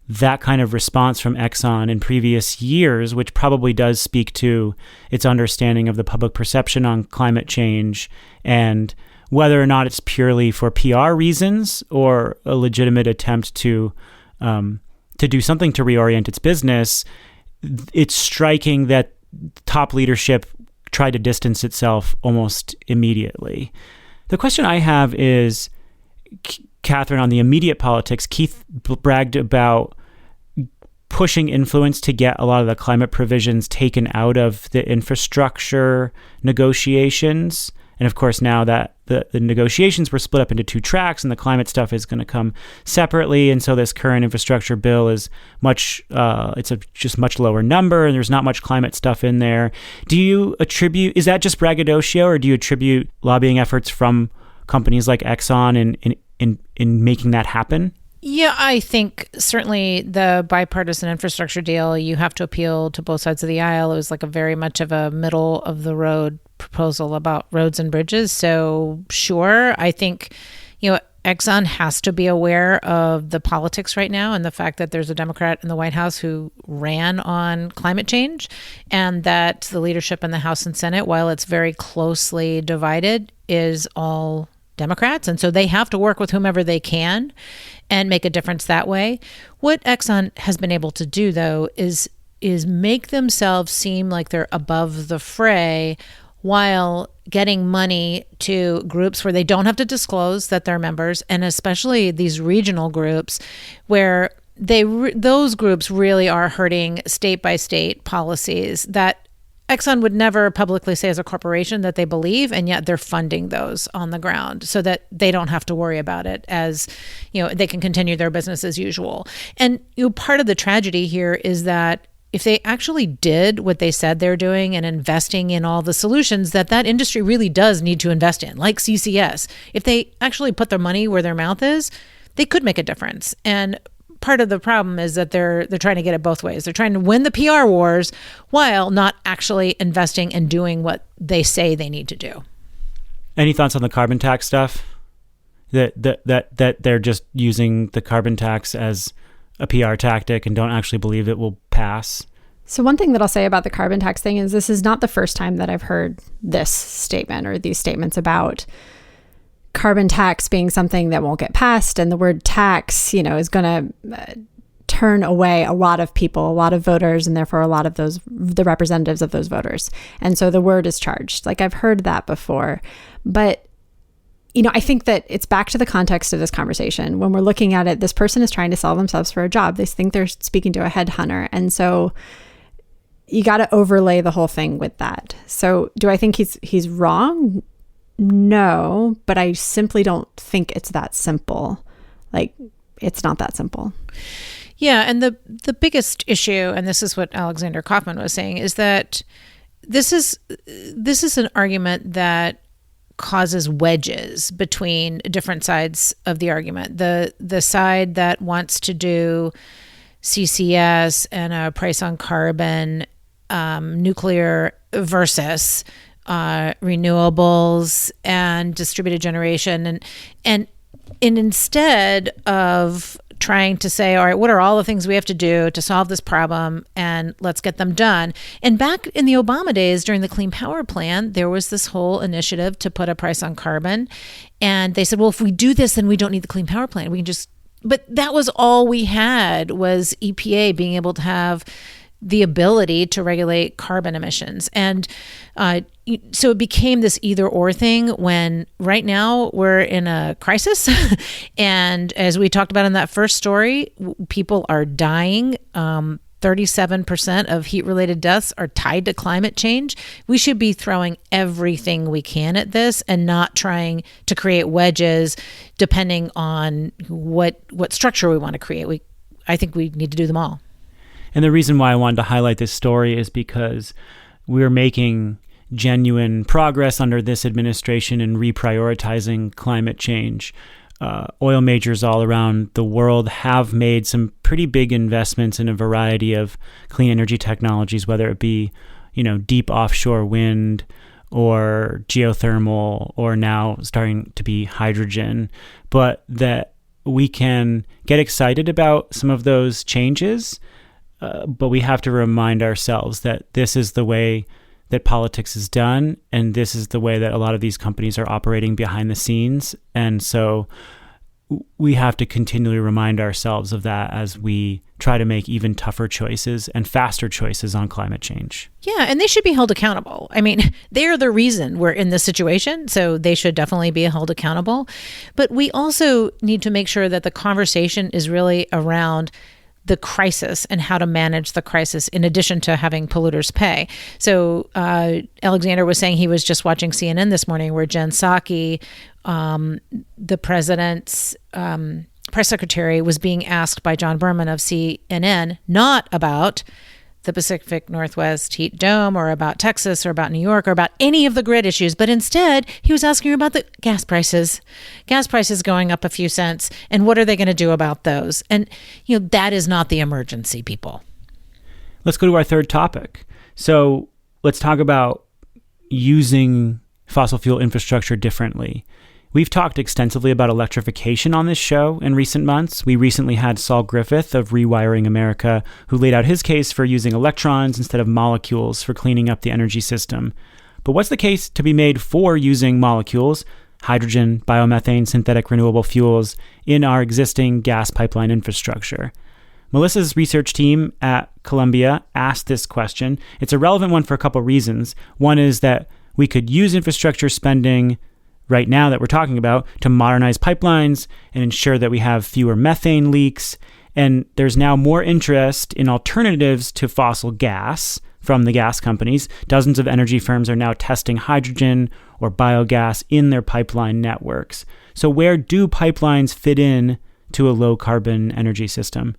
that kind of response from Exxon in previous years, which probably does speak to its understanding of the public perception on climate change and whether or not it's purely for PR reasons or a legitimate attempt to do something to reorient its business. It's striking that top leadership tried to distance itself almost immediately. The question I have is, Catherine, on the immediate politics, Keith bragged about pushing influence to get a lot of the climate provisions taken out of the infrastructure negotiations. And of course, now that the negotiations were split up into two tracks and the climate stuff is going to come separately. And so this current infrastructure bill is just much lower number, and there's not much climate stuff in there. Is that just braggadocio, or do you attribute lobbying efforts from companies like Exxon in making that happen? Yeah, I think certainly the bipartisan infrastructure deal, you have to appeal to both sides of the aisle. It was like a very much of a middle of the road proposal about roads and bridges. So sure, I think, Exxon has to be aware of the politics right now and the fact that there's a Democrat in the White House who ran on climate change, and that the leadership in the House and Senate, while it's very closely divided, is all Democrats. And so they have to work with whomever they can and make a difference that way. What Exxon has been able to do, though, is make themselves seem like they're above the fray while getting money to groups where they don't have to disclose that they're members, and especially these regional groups where those groups really are hurting state by state policies that Exxon would never publicly say as a corporation that they believe, and yet they're funding those on the ground so that they don't have to worry about it, as they can continue their business as usual. And part of the tragedy here is that if they actually did what they said they're doing and investing in all the solutions that industry really does need to invest in, like CCS, if they actually put their money where their mouth is, they could make a difference. And part of the problem is that they're trying to get it both ways. They're trying to win the PR wars while not actually investing and doing what they say they need to do. Any thoughts on the carbon tax stuff? That they're just using the carbon tax as a PR tactic and don't actually believe it will pass? So one thing that I'll say about the carbon tax thing is this is not the first time that I've heard this statement or these statements about carbon tax being something that won't get passed, and the word tax, is going to turn away a lot of people, a lot of voters, and therefore a lot of the representatives of those voters. And so the word is charged. Like, I've heard that before, but I think that it's back to the context of this conversation. When we're looking at it, this person is trying to sell themselves for a job. They think they're speaking to a headhunter, and so you got to overlay the whole thing with that. So do I think he's wrong? No, but I simply don't think it's that simple. Like, it's not that simple. Yeah, and the biggest issue, and this is what Alexander Kaufman was saying, is that this is an argument that causes wedges between different sides of the argument. The side that wants to do CCS and a price on carbon, nuclear versus renewables and distributed generation, and instead of trying to say, all right, what are all the things we have to do to solve this problem, and let's get them done. And back in the Obama days, during the Clean Power Plan, there was this whole initiative to put a price on carbon, and they said, well, if we do this, then we don't need the Clean Power Plan. We can just, but that was all we had, was EPA being able to have the ability to regulate carbon emissions. And so it became this either or thing, when right now we're in a crisis. And as we talked about in that first story, people are dying. 37% of heat-related deaths are tied to climate change. We should be throwing everything we can at this and not trying to create wedges depending on what structure we want to create. I think we need to do them all. And the reason why I wanted to highlight this story is because we're making genuine progress under this administration in reprioritizing climate change. Oil majors all around the world have made some pretty big investments in a variety of clean energy technologies, whether it be, deep offshore wind or geothermal, or now starting to be hydrogen. But that we can get excited about some of those changes, but we have to remind ourselves that this is the way that politics is done, and this is the way that a lot of these companies are operating behind the scenes. And so we have to continually remind ourselves of that as we try to make even tougher choices and faster choices on climate change. Yeah, and they should be held accountable. I mean, they're the reason we're in this situation, so they should definitely be held accountable. But we also need to make sure that the conversation is really around the crisis and how to manage the crisis, in addition to having polluters pay. So Alexander was saying he was just watching CNN this morning, where Jen Psaki, the president's press secretary, was being asked by John Berman of CNN not about the Pacific Northwest heat dome or about Texas or about New York or about any of the grid issues, but instead he was asking about the gas prices going up a few cents, and what are they going to do about those? And that is not the emergency, people. Let's go to our third topic. So let's talk about using fossil fuel infrastructure differently. We've talked extensively about electrification on this show in recent months. We recently had Saul Griffith of Rewiring America, who laid out his case for using electrons instead of molecules for cleaning up the energy system. But what's the case to be made for using molecules, hydrogen, biomethane, synthetic renewable fuels, in our existing gas pipeline infrastructure? Melissa's research team at Columbia asked this question. It's a relevant one for a couple reasons. One is that we could use infrastructure spending right now that we're talking about to modernize pipelines and ensure that we have fewer methane leaks. And there's now more interest in alternatives to fossil gas from the gas companies. Dozens of energy firms are now testing hydrogen or biogas in their pipeline networks. So where do pipelines fit in to a low carbon energy system?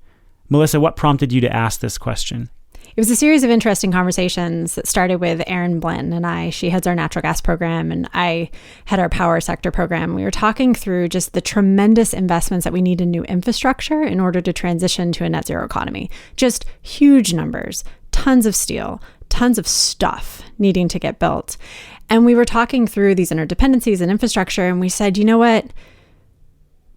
Melissa, what prompted you to ask this question? It was a series of interesting conversations that started with Erin Blinn and I. She heads our natural gas program, and I head our power sector program. We were talking through just the tremendous investments that we need in new infrastructure in order to transition to a net zero economy. Just huge numbers, tons of steel, tons of stuff needing to get built. And we were talking through these interdependencies and infrastructure, and we said, you know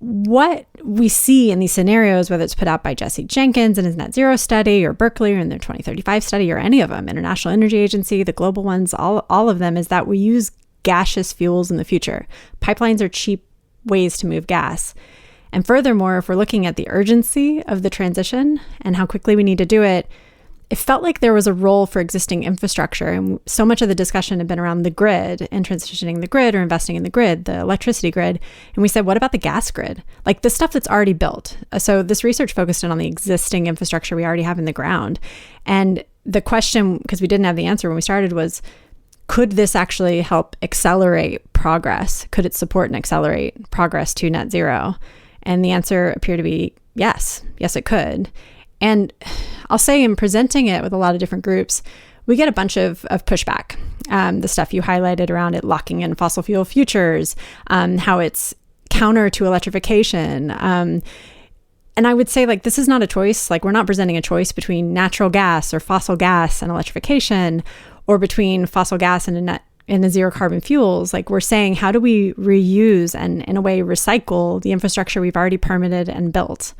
what we see in these scenarios, whether it's put out by Jesse Jenkins in his net zero study, or Berkeley in their 2035 study, or any of them, International Energy Agency, the global ones, all of them, is that we use gaseous fuels in the future. Pipelines are cheap ways to move gas. And furthermore, if we're looking at the urgency of the transition and how quickly we need to do it, it felt like there was a role for existing infrastructure. And so much of the discussion had been around the grid and transitioning the grid or investing in the grid, the electricity grid. And we said, what about the gas grid? Like the stuff that's already built. So this research focused in on the existing infrastructure we already have in the ground. And the question, because we didn't have the answer when we started, was, could this actually help accelerate progress? Could it support and accelerate progress to net zero? And the answer appeared to be yes. Yes, it could. And I'll say in presenting it with a lot of different groups, we get a bunch of pushback. The stuff you highlighted around it locking in fossil fuel futures, how it's counter to electrification. And I would say, like, this is not a choice. Like, we're not presenting a choice between natural gas or fossil gas and electrification, or between fossil gas and a zero carbon fuels. Like, we're saying, how do we reuse and in a way recycle the infrastructure we've already permitted and built?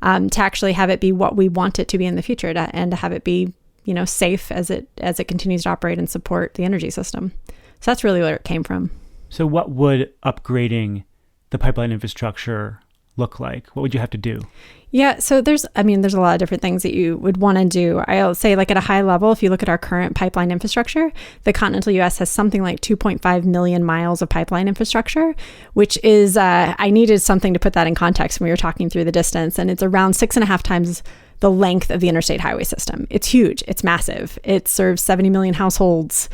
To actually have it be what we want it to be in the future, and to have it be, safe as it continues to operate and support the energy system. So that's really where it came from. So what would upgrading the pipeline infrastructure look like? What would you have to do? Yeah, so there's a lot of different things that you would want to do. I'll say, like, at a high level, if you look at our current pipeline infrastructure, the continental U.S. has something like 2.5 million miles of pipeline infrastructure, which is, I needed something to put that in context when we were talking through the distance, and it's around 6.5 times the length of the interstate highway system. It's huge. It's massive. It serves 70 million households,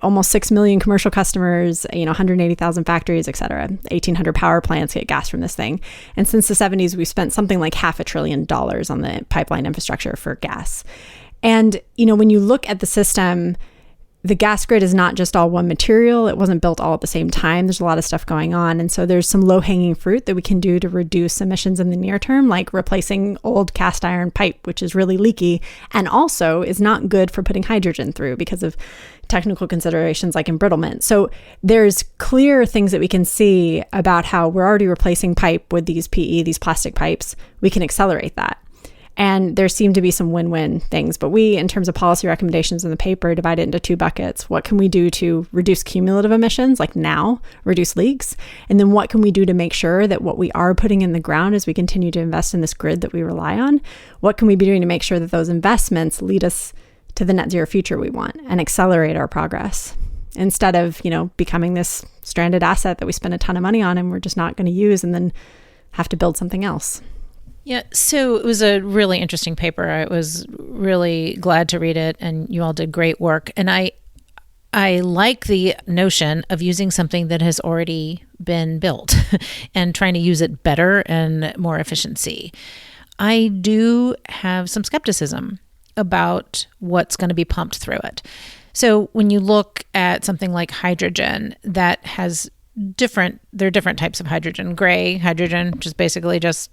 almost 6 million commercial customers, 180,000 factories, et cetera. 1,800 power plants get gas from this thing. And since the 70s, we've spent something like $500 billion on the pipeline infrastructure for gas. And, when you look at the system, the gas grid is not just all one material. It wasn't built all at the same time. There's a lot of stuff going on. And so there's some low-hanging fruit that we can do to reduce emissions in the near term, like replacing old cast iron pipe, which is really leaky and also is not good for putting hydrogen through because of technical considerations like embrittlement. So there's clear things that we can see about how we're already replacing pipe with these PE, these plastic pipes. We can accelerate that. And there seem to be some win-win things. But we, in terms of policy recommendations in the paper, divide it into two buckets. What can we do to reduce cumulative emissions, like now, reduce leaks? And then what can we do to make sure that what we are putting in the ground as we continue to invest in this grid that we rely on, what can we be doing to make sure that those investments lead us to the net zero future we want and accelerate our progress? Instead of, becoming this stranded asset that we spend a ton of money on and we're just not going to use and then have to build something else. Yeah, so it was a really interesting paper. I was really glad to read it, and you all did great work. And I like the notion of using something that has already been built and trying to use it better and more efficiency. I do have some skepticism about what's going to be pumped through it. So when you look at something like hydrogen, that has there are different types of hydrogen. Gray hydrogen, which is basically just,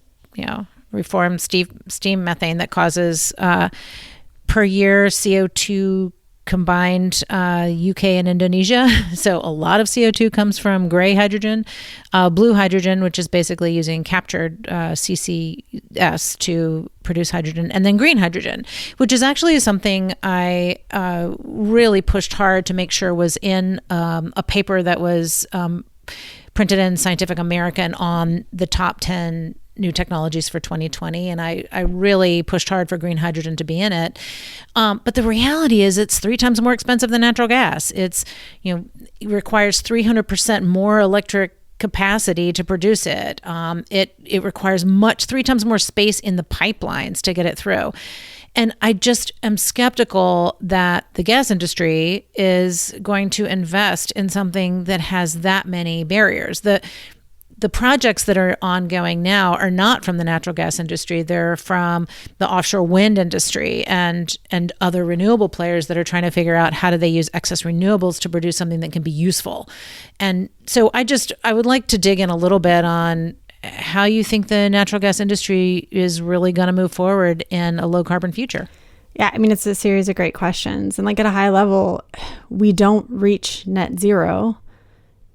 reformed steam methane that causes per year CO2 combined UK and Indonesia. So a lot of CO2 comes from gray hydrogen. Blue hydrogen, which is basically using captured CCS to produce hydrogen. And then green hydrogen, which is actually something I really pushed hard to make sure was in a paper that was printed in Scientific American on the top 10 new technologies for 2020. And I really pushed hard for green hydrogen to be in it. But the reality is it's 3 times more expensive than natural gas. It requires 300% more electric capacity to produce it. It requires 3 times more space in the pipelines to get it through. And I just am skeptical that the gas industry is going to invest in something that has that many barriers. The projects that are ongoing now are not from the natural gas industry. They're from the offshore wind industry and other renewable players that are trying to figure out how do they use excess renewables to produce something that can be useful. And so I would like to dig in a little bit on how you think the natural gas industry is really going to move forward in a low carbon future. Yeah, I mean, it's a series of great questions. And like at a high level, we don't reach net zero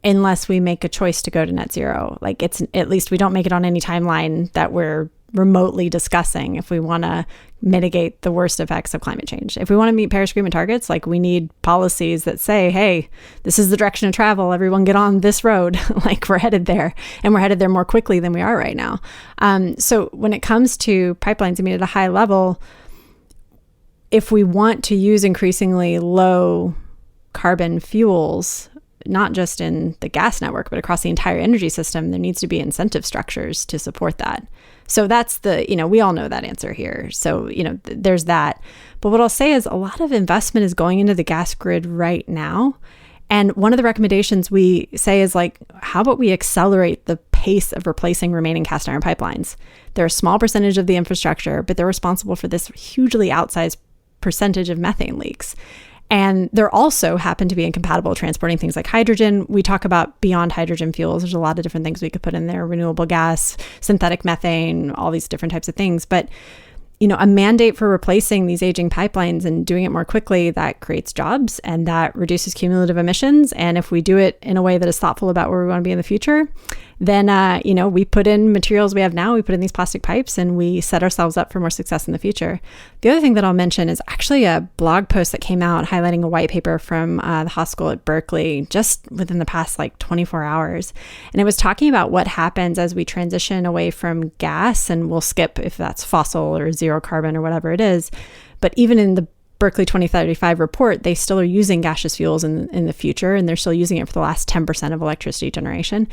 unless we make a choice to go to net zero. Like at least we don't make it on any timeline that we're remotely discussing if we want to mitigate the worst effects of climate change. If we want to meet Paris Agreement targets, like we need policies that say, hey, this is the direction of travel. Everyone get on this road. Like we're headed there, and we're headed there more quickly than we are right now. So when it comes to pipelines, I mean, at a high level, if we want to use increasingly low carbon fuels, not just in the gas network, but across the entire energy system, there needs to be incentive structures to support that. So that's we all know that answer here. So, there's that. But what I'll say is a lot of investment is going into the gas grid right now. And one of the recommendations we say is like, how about we accelerate the pace of replacing remaining cast iron pipelines? They're a small percentage of the infrastructure, but they're responsible for this hugely outsized percentage of methane leaks. And they're also happen to be incompatible transporting things like hydrogen. We talk about beyond hydrogen fuels. There's a lot of different things we could put in there, renewable gas, synthetic methane, all these different types of things. But, a mandate for replacing these aging pipelines and doing it more quickly, that creates jobs and that reduces cumulative emissions. And if we do it in a way that is thoughtful about where we want to be in the future, then, we put in materials we have now, we put in these plastic pipes, and we set ourselves up for more success in the future. The other thing that I'll mention is actually a blog post that came out highlighting a white paper from the Haas School at Berkeley just within the past 24 hours. And it was talking about what happens as we transition away from gas, and we'll skip if that's fossil or zero carbon or whatever it is. But even in the Berkeley 2035 report, they still are using gaseous fuels in the future, and they're still using it for the last 10% of electricity generation.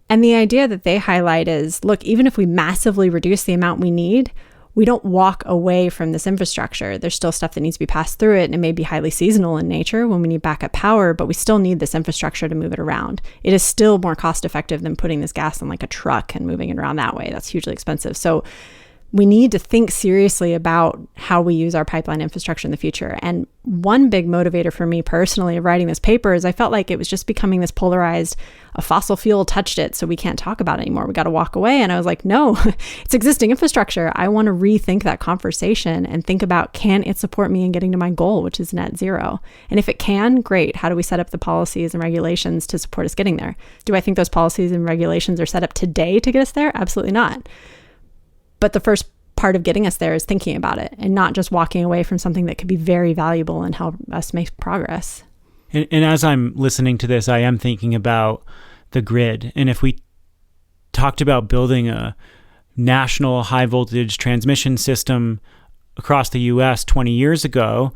And the idea that they highlight is, look, even if we massively reduce the amount we need, we don't walk away from this infrastructure. There's still stuff that needs to be passed through it, and it may be highly seasonal in nature when we need backup power, but we still need this infrastructure to move it around. It is still more cost effective than putting this gas in like a truck and moving it around that way. That's hugely expensive. So we need to think seriously about how we use our pipeline infrastructure in the future. And one big motivator for me personally of writing this paper is I felt like it was just becoming this polarized, a fossil fuel touched it, so we can't talk about it anymore. We got to walk away. And I was like, no, it's existing infrastructure. I want to rethink that conversation and think about, can it support me in getting to my goal, which is net zero? And if it can, great. How do we set up the policies and regulations to support us getting there? Do I think those policies and regulations are set up today to get us there? Absolutely not. But the first part of getting us there is thinking about it and not just walking away from something that could be very valuable and help us make progress. And as I'm listening to this, I am thinking about the grid. And if we talked about building a national high voltage transmission system across the US 20 years ago,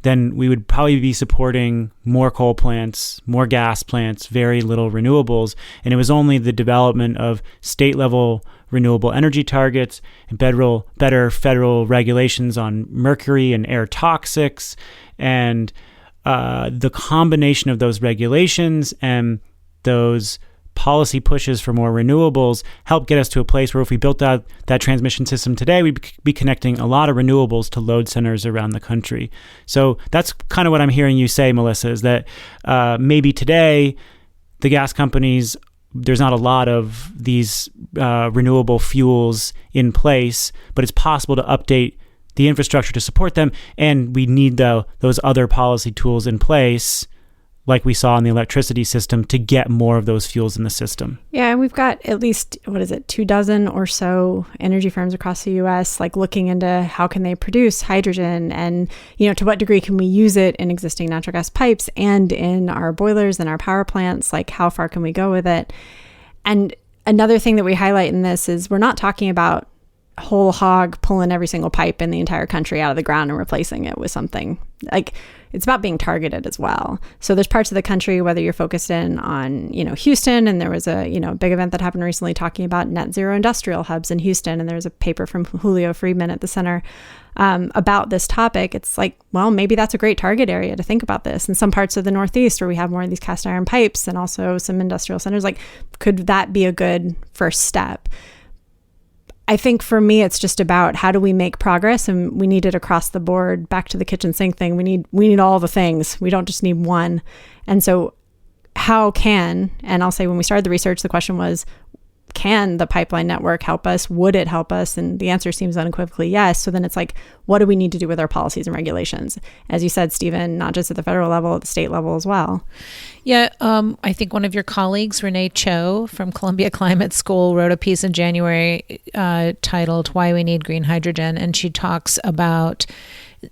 then we would probably be supporting more coal plants, more gas plants, very little renewables. And it was only the development of state level renewable energy targets and better federal regulations on mercury and air toxics, and the combination of those regulations and those policy pushes for more renewables help get us to a place where if we built out that transmission system today, we'd be connecting a lot of renewables to load centers around the country. So that's kind of what I'm hearing you say, Melissa, is that maybe today the gas companies, there's not a lot of these renewable fuels in place, but it's possible to update the infrastructure to support them, and we need those other policy tools in place, like we saw in the electricity system, to get more of those fuels in the system. Yeah, and we've got at least, 24 or so energy firms across the U.S. like looking into how can they produce hydrogen, and to what degree can we use it in existing natural gas pipes and in our boilers and our power plants. Like, how far can we go with it? And another thing that we highlight in this is we're not talking about whole hog pulling every single pipe in the entire country out of the ground and replacing it with something. Like, it's about being targeted as well. So there's parts of the country, whether you're focused in on, Houston, and there was a, big event that happened recently talking about net zero industrial hubs in Houston. And there's a paper from Julio Friedman at the center about this topic. It's like, well, maybe that's a great target area to think about this. In some parts of the Northeast where we have more of these cast iron pipes and also some industrial centers, like, could that be a good first step? I think for me, it's just about how do we make progress, and we need it across the board. Back to the kitchen sink thing. We need all the things. We don't just need one. And so how can, and I'll say when we started the research, the question was, can the pipeline network help us? Would it help us? And the answer seems unequivocally yes. So then it's like, what do we need to do with our policies and regulations? As you said, Stephen, not just at the federal level, at the state level as well. Yeah, I think one of your colleagues, Renee Cho from Columbia Climate School, wrote a piece in January titled "Why We Need Green Hydrogen," and she talks about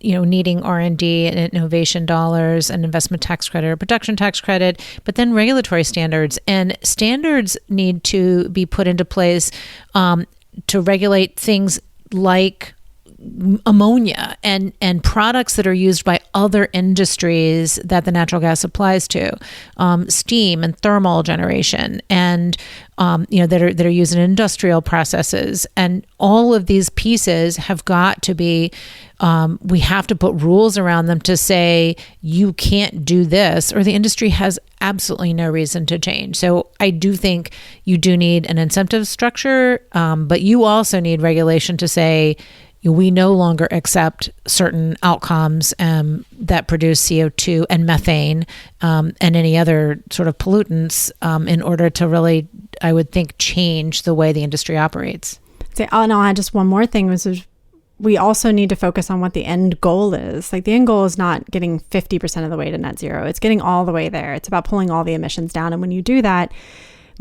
needing R&D and innovation dollars, and investment tax credit or production tax credit, but then regulatory standards. And standards need to be put into place to regulate things like ammonia and products that are used by other industries that the natural gas applies to, steam and thermal generation, and that are used in industrial processes. And all of these pieces have got to be, we have to put rules around them to say you can't do this, or the industry has absolutely no reason to change. So I do think you do need an incentive structure, but you also need regulation to say, we no longer accept certain outcomes that produce CO2 and methane and any other sort of pollutants in order to really, I would think, change the way the industry operates. And I'll add just one more thing, which is we also need to focus on what the end goal is. Like, the end goal is not getting 50% of the way to net zero. It's getting all the way there. It's about pulling all the emissions down. And when you do that,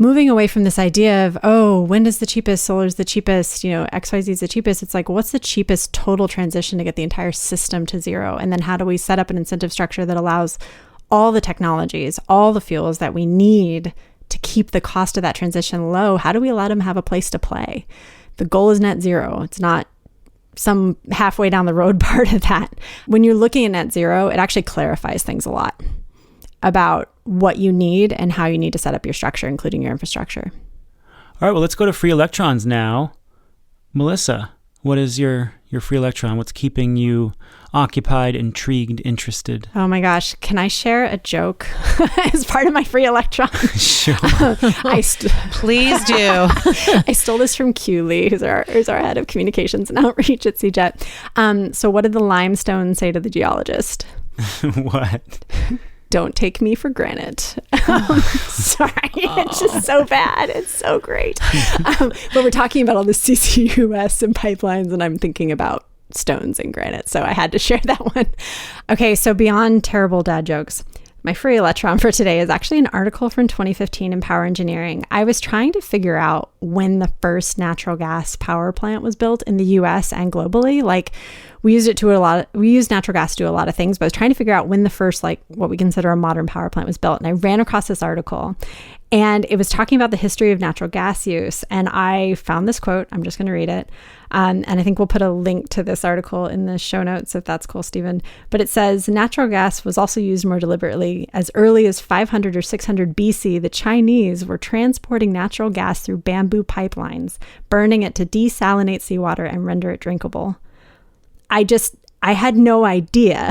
moving away from this idea of, wind is the cheapest, solar is the cheapest, XYZ is the cheapest. It's like, what's the cheapest total transition to get the entire system to zero? And then how do we set up an incentive structure that allows all the technologies, all the fuels that we need to keep the cost of that transition low? How do we let them have a place to play? The goal is net zero. It's not some halfway down the road part of that. When you're looking at net zero, it actually clarifies things a lot about what you need and how you need to set up your structure, including your infrastructure. All right, well, let's go to free electrons now. Melissa, what is your free electron? What's keeping you occupied, intrigued, interested? Oh my gosh, can I share a joke as part of my free electron? Sure. Please do. I stole this from Q Lee, who's our head of communications and outreach at CJET. So what did the limestone say to the geologist? What? Don't take me for granted. Sorry, it's just so bad. It's so great. But we're talking about all the CCUS and pipelines, and I'm thinking about stones and granite. So I had to share that one. Okay, so beyond terrible dad jokes, my free electron for today is actually an article from 2015 in Power Engineering. I was trying to figure out when the first natural gas power plant was built in the US and globally. Like, we use natural gas to do a lot of things, but I was trying to figure out when the first, like, what we consider a modern power plant was built. And I ran across this article, and it was talking about the history of natural gas use. And I found this quote. I'm just going to read it. And I think we'll put a link to this article in the show notes, if that's cool, Stephen. But it says, natural gas was also used more deliberately. As early as 500 or 600 BC, the Chinese were transporting natural gas through bamboo pipelines, burning it to desalinate seawater and render it drinkable. I had no idea.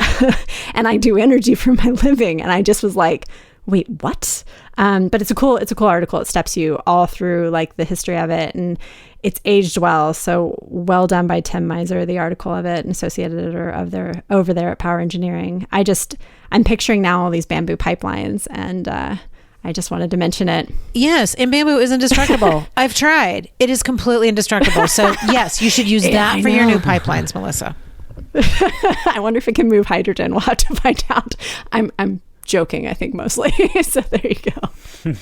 And I do energy for my living. And I just was like, wait, what? But it's a cool article. It steps you all through like the history of it, and it's aged well. So well done by Tim Miser, the article of it, and associate editor over there at Power Engineering. I'm picturing now all these bamboo pipelines, and I just wanted to mention it. Yes, and bamboo is indestructible. I've tried. It is completely indestructible. So yes, you should use that for your new pipelines, Melissa. I wonder if it can move hydrogen. We'll have to find out. I'm joking, I think, mostly. So there you go.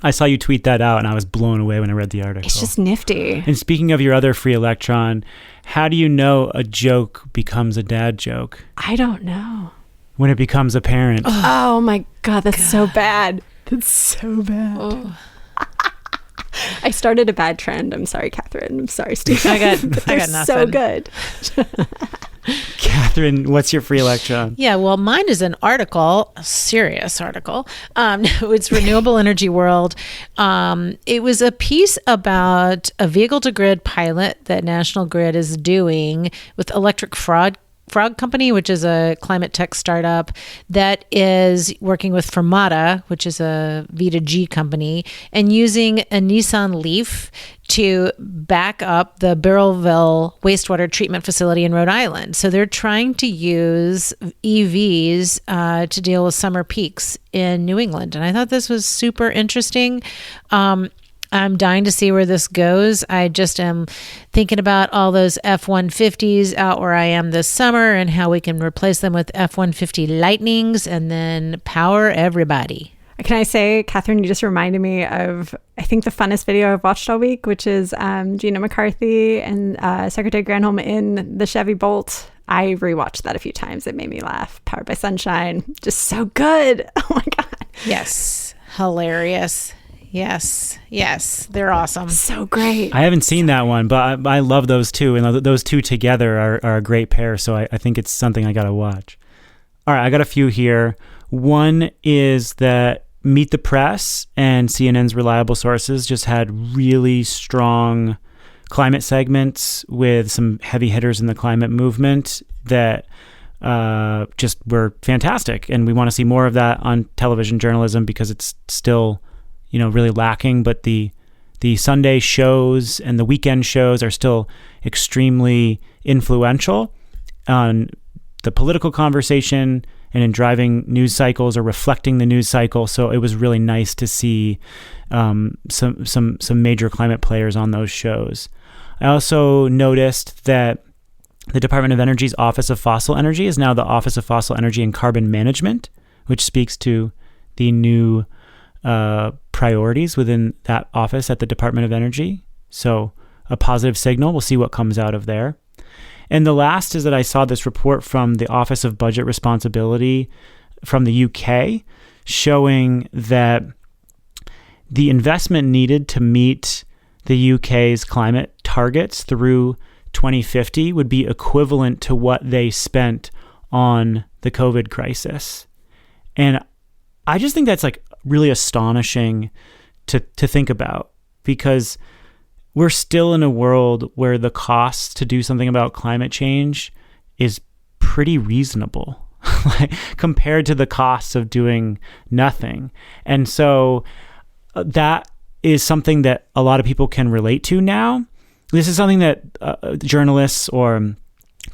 I saw you tweet that out, and I was blown away when I read the article. It's just nifty. And speaking of your other free electron, how do you know a joke becomes a dad joke? I don't know. When it becomes apparent. Oh my God, that's so bad. That's so bad. Oh. I started a bad trend. I'm sorry, Catherine. I'm sorry, Steve. I got nothing. So good. Catherine, what's your free electron? Yeah, well, mine is an article, a serious article. It's Renewable Energy World. It was a piece about a vehicle-to-grid pilot that National Grid is doing with Electric Frog Company, which is a climate tech startup that is working with Fermata, which is a V2G company, and using a Nissan Leaf to back up the Barrelville wastewater treatment facility in Rhode Island. So they're trying to use EVs to deal with summer peaks in New England. And I thought this was super interesting. I'm dying to see where this goes. I just am thinking about all those F-150s out where I am this summer and how we can replace them with F-150 Lightnings and then power everybody. Can I say, Catherine, you just reminded me of, I think, the funnest video I've watched all week, which is Gina McCarthy and Secretary Granholm in the Chevy Bolt. I rewatched that a few times. It made me laugh. Powered by Sunshine. Just so good. Oh my God. Yes. Hilarious. Yes, they're awesome. So great. I haven't seen that one, but I love those two, and those two together are a great pair, so I think it's something I gotta watch. All right, I got a few here. One is that Meet the Press and CNN's Reliable Sources just had really strong climate segments with some heavy hitters in the climate movement that just were fantastic, and we want to see more of that on television journalism because it's still really lacking, but the Sunday shows and the weekend shows are still extremely influential on the political conversation and in driving news cycles or reflecting the news cycle. So it was really nice to see some major climate players on those shows. I also noticed that the Department of Energy's Office of Fossil Energy is now the Office of Fossil Energy and Carbon Management, which speaks to the new priorities within that office at the Department of Energy. So a positive signal. We'll see what comes out of there. And the last is that I saw this report from the Office of Budget Responsibility from the UK showing that the investment needed to meet the UK's climate targets through 2050 would be equivalent to what they spent on the COVID crisis. And I just think that's like really astonishing to think about, because we're still in a world where the cost to do something about climate change is pretty reasonable compared to the costs of doing nothing. And so that is something that a lot of people can relate to now. This is something that journalists or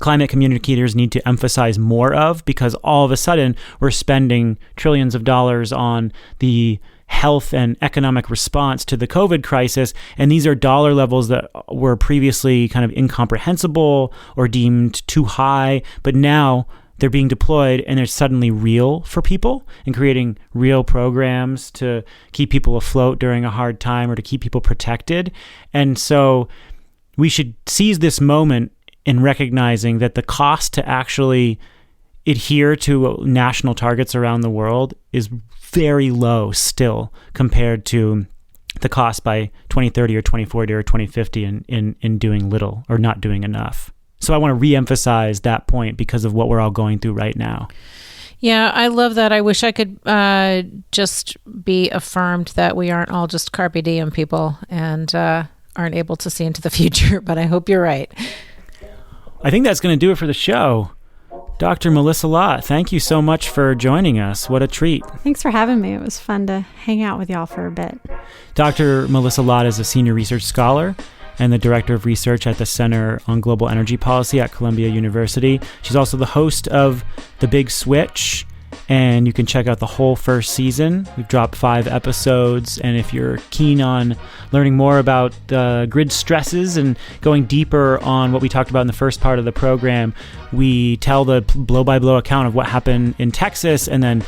climate communicators need to emphasize more of, because all of a sudden we're spending trillions of dollars on the health and economic response to the COVID crisis. And these are dollar levels that were previously kind of incomprehensible or deemed too high, but now they're being deployed and they're suddenly real for people and creating real programs to keep people afloat during a hard time or to keep people protected. And so we should seize this moment in recognizing that the cost to actually adhere to national targets around the world is very low still compared to the cost by 2030 or 2040 or 2050 in doing little or not doing enough. So I want to re-emphasize that point because of what we're all going through right now. Yeah, I love that. I wish I could just be affirmed that we aren't all just carpe diem people and aren't able to see into the future, but I hope you're right. I think that's going to do it for the show. Dr. Melissa Lott, thank you so much for joining us. What a treat. Thanks for having me. It was fun to hang out with y'all for a bit. Dr. Melissa Lott is a senior research scholar and the director of research at the Center on Global Energy Policy at Columbia University. She's also the host of The Big Switch, and you can check out the whole first season. We've dropped 5 episodes, and if you're keen on learning more about grid stresses and going deeper on what we talked about in the first part of the program, we tell the blow-by-blow account of what happened in Texas and then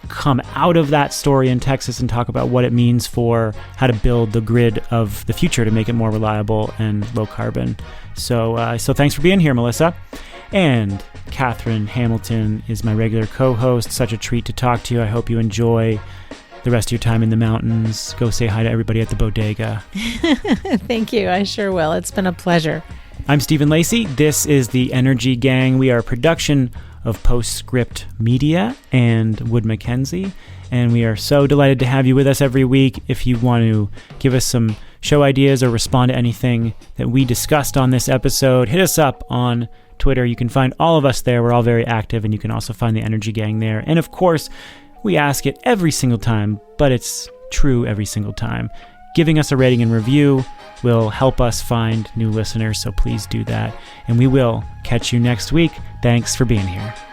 come out of that story in Texas and talk about what it means for how to build the grid of the future to make it more reliable and low carbon. So thanks for being here, Melissa. And Catherine Hamilton is my regular co-host. Such a treat to talk to you. I hope you enjoy the rest of your time in the mountains. Go say hi to everybody at the bodega. Thank you. I sure will. It's been a pleasure. I'm Stephen Lacey. This is the Energy Gang. We are a production of Postscript Media and Wood Mackenzie, and we are so delighted to have you with us every week. If you want to give us some show ideas or respond to anything that we discussed on this episode, hit us up on Twitter. You can find all of us there. We're all very active, and you can also find the Energy Gang there. And of course, we ask it every single time, but it's true every single time. Giving us a rating and review will help us find new listeners, so please do that. And we will catch you next week. Thanks for being here.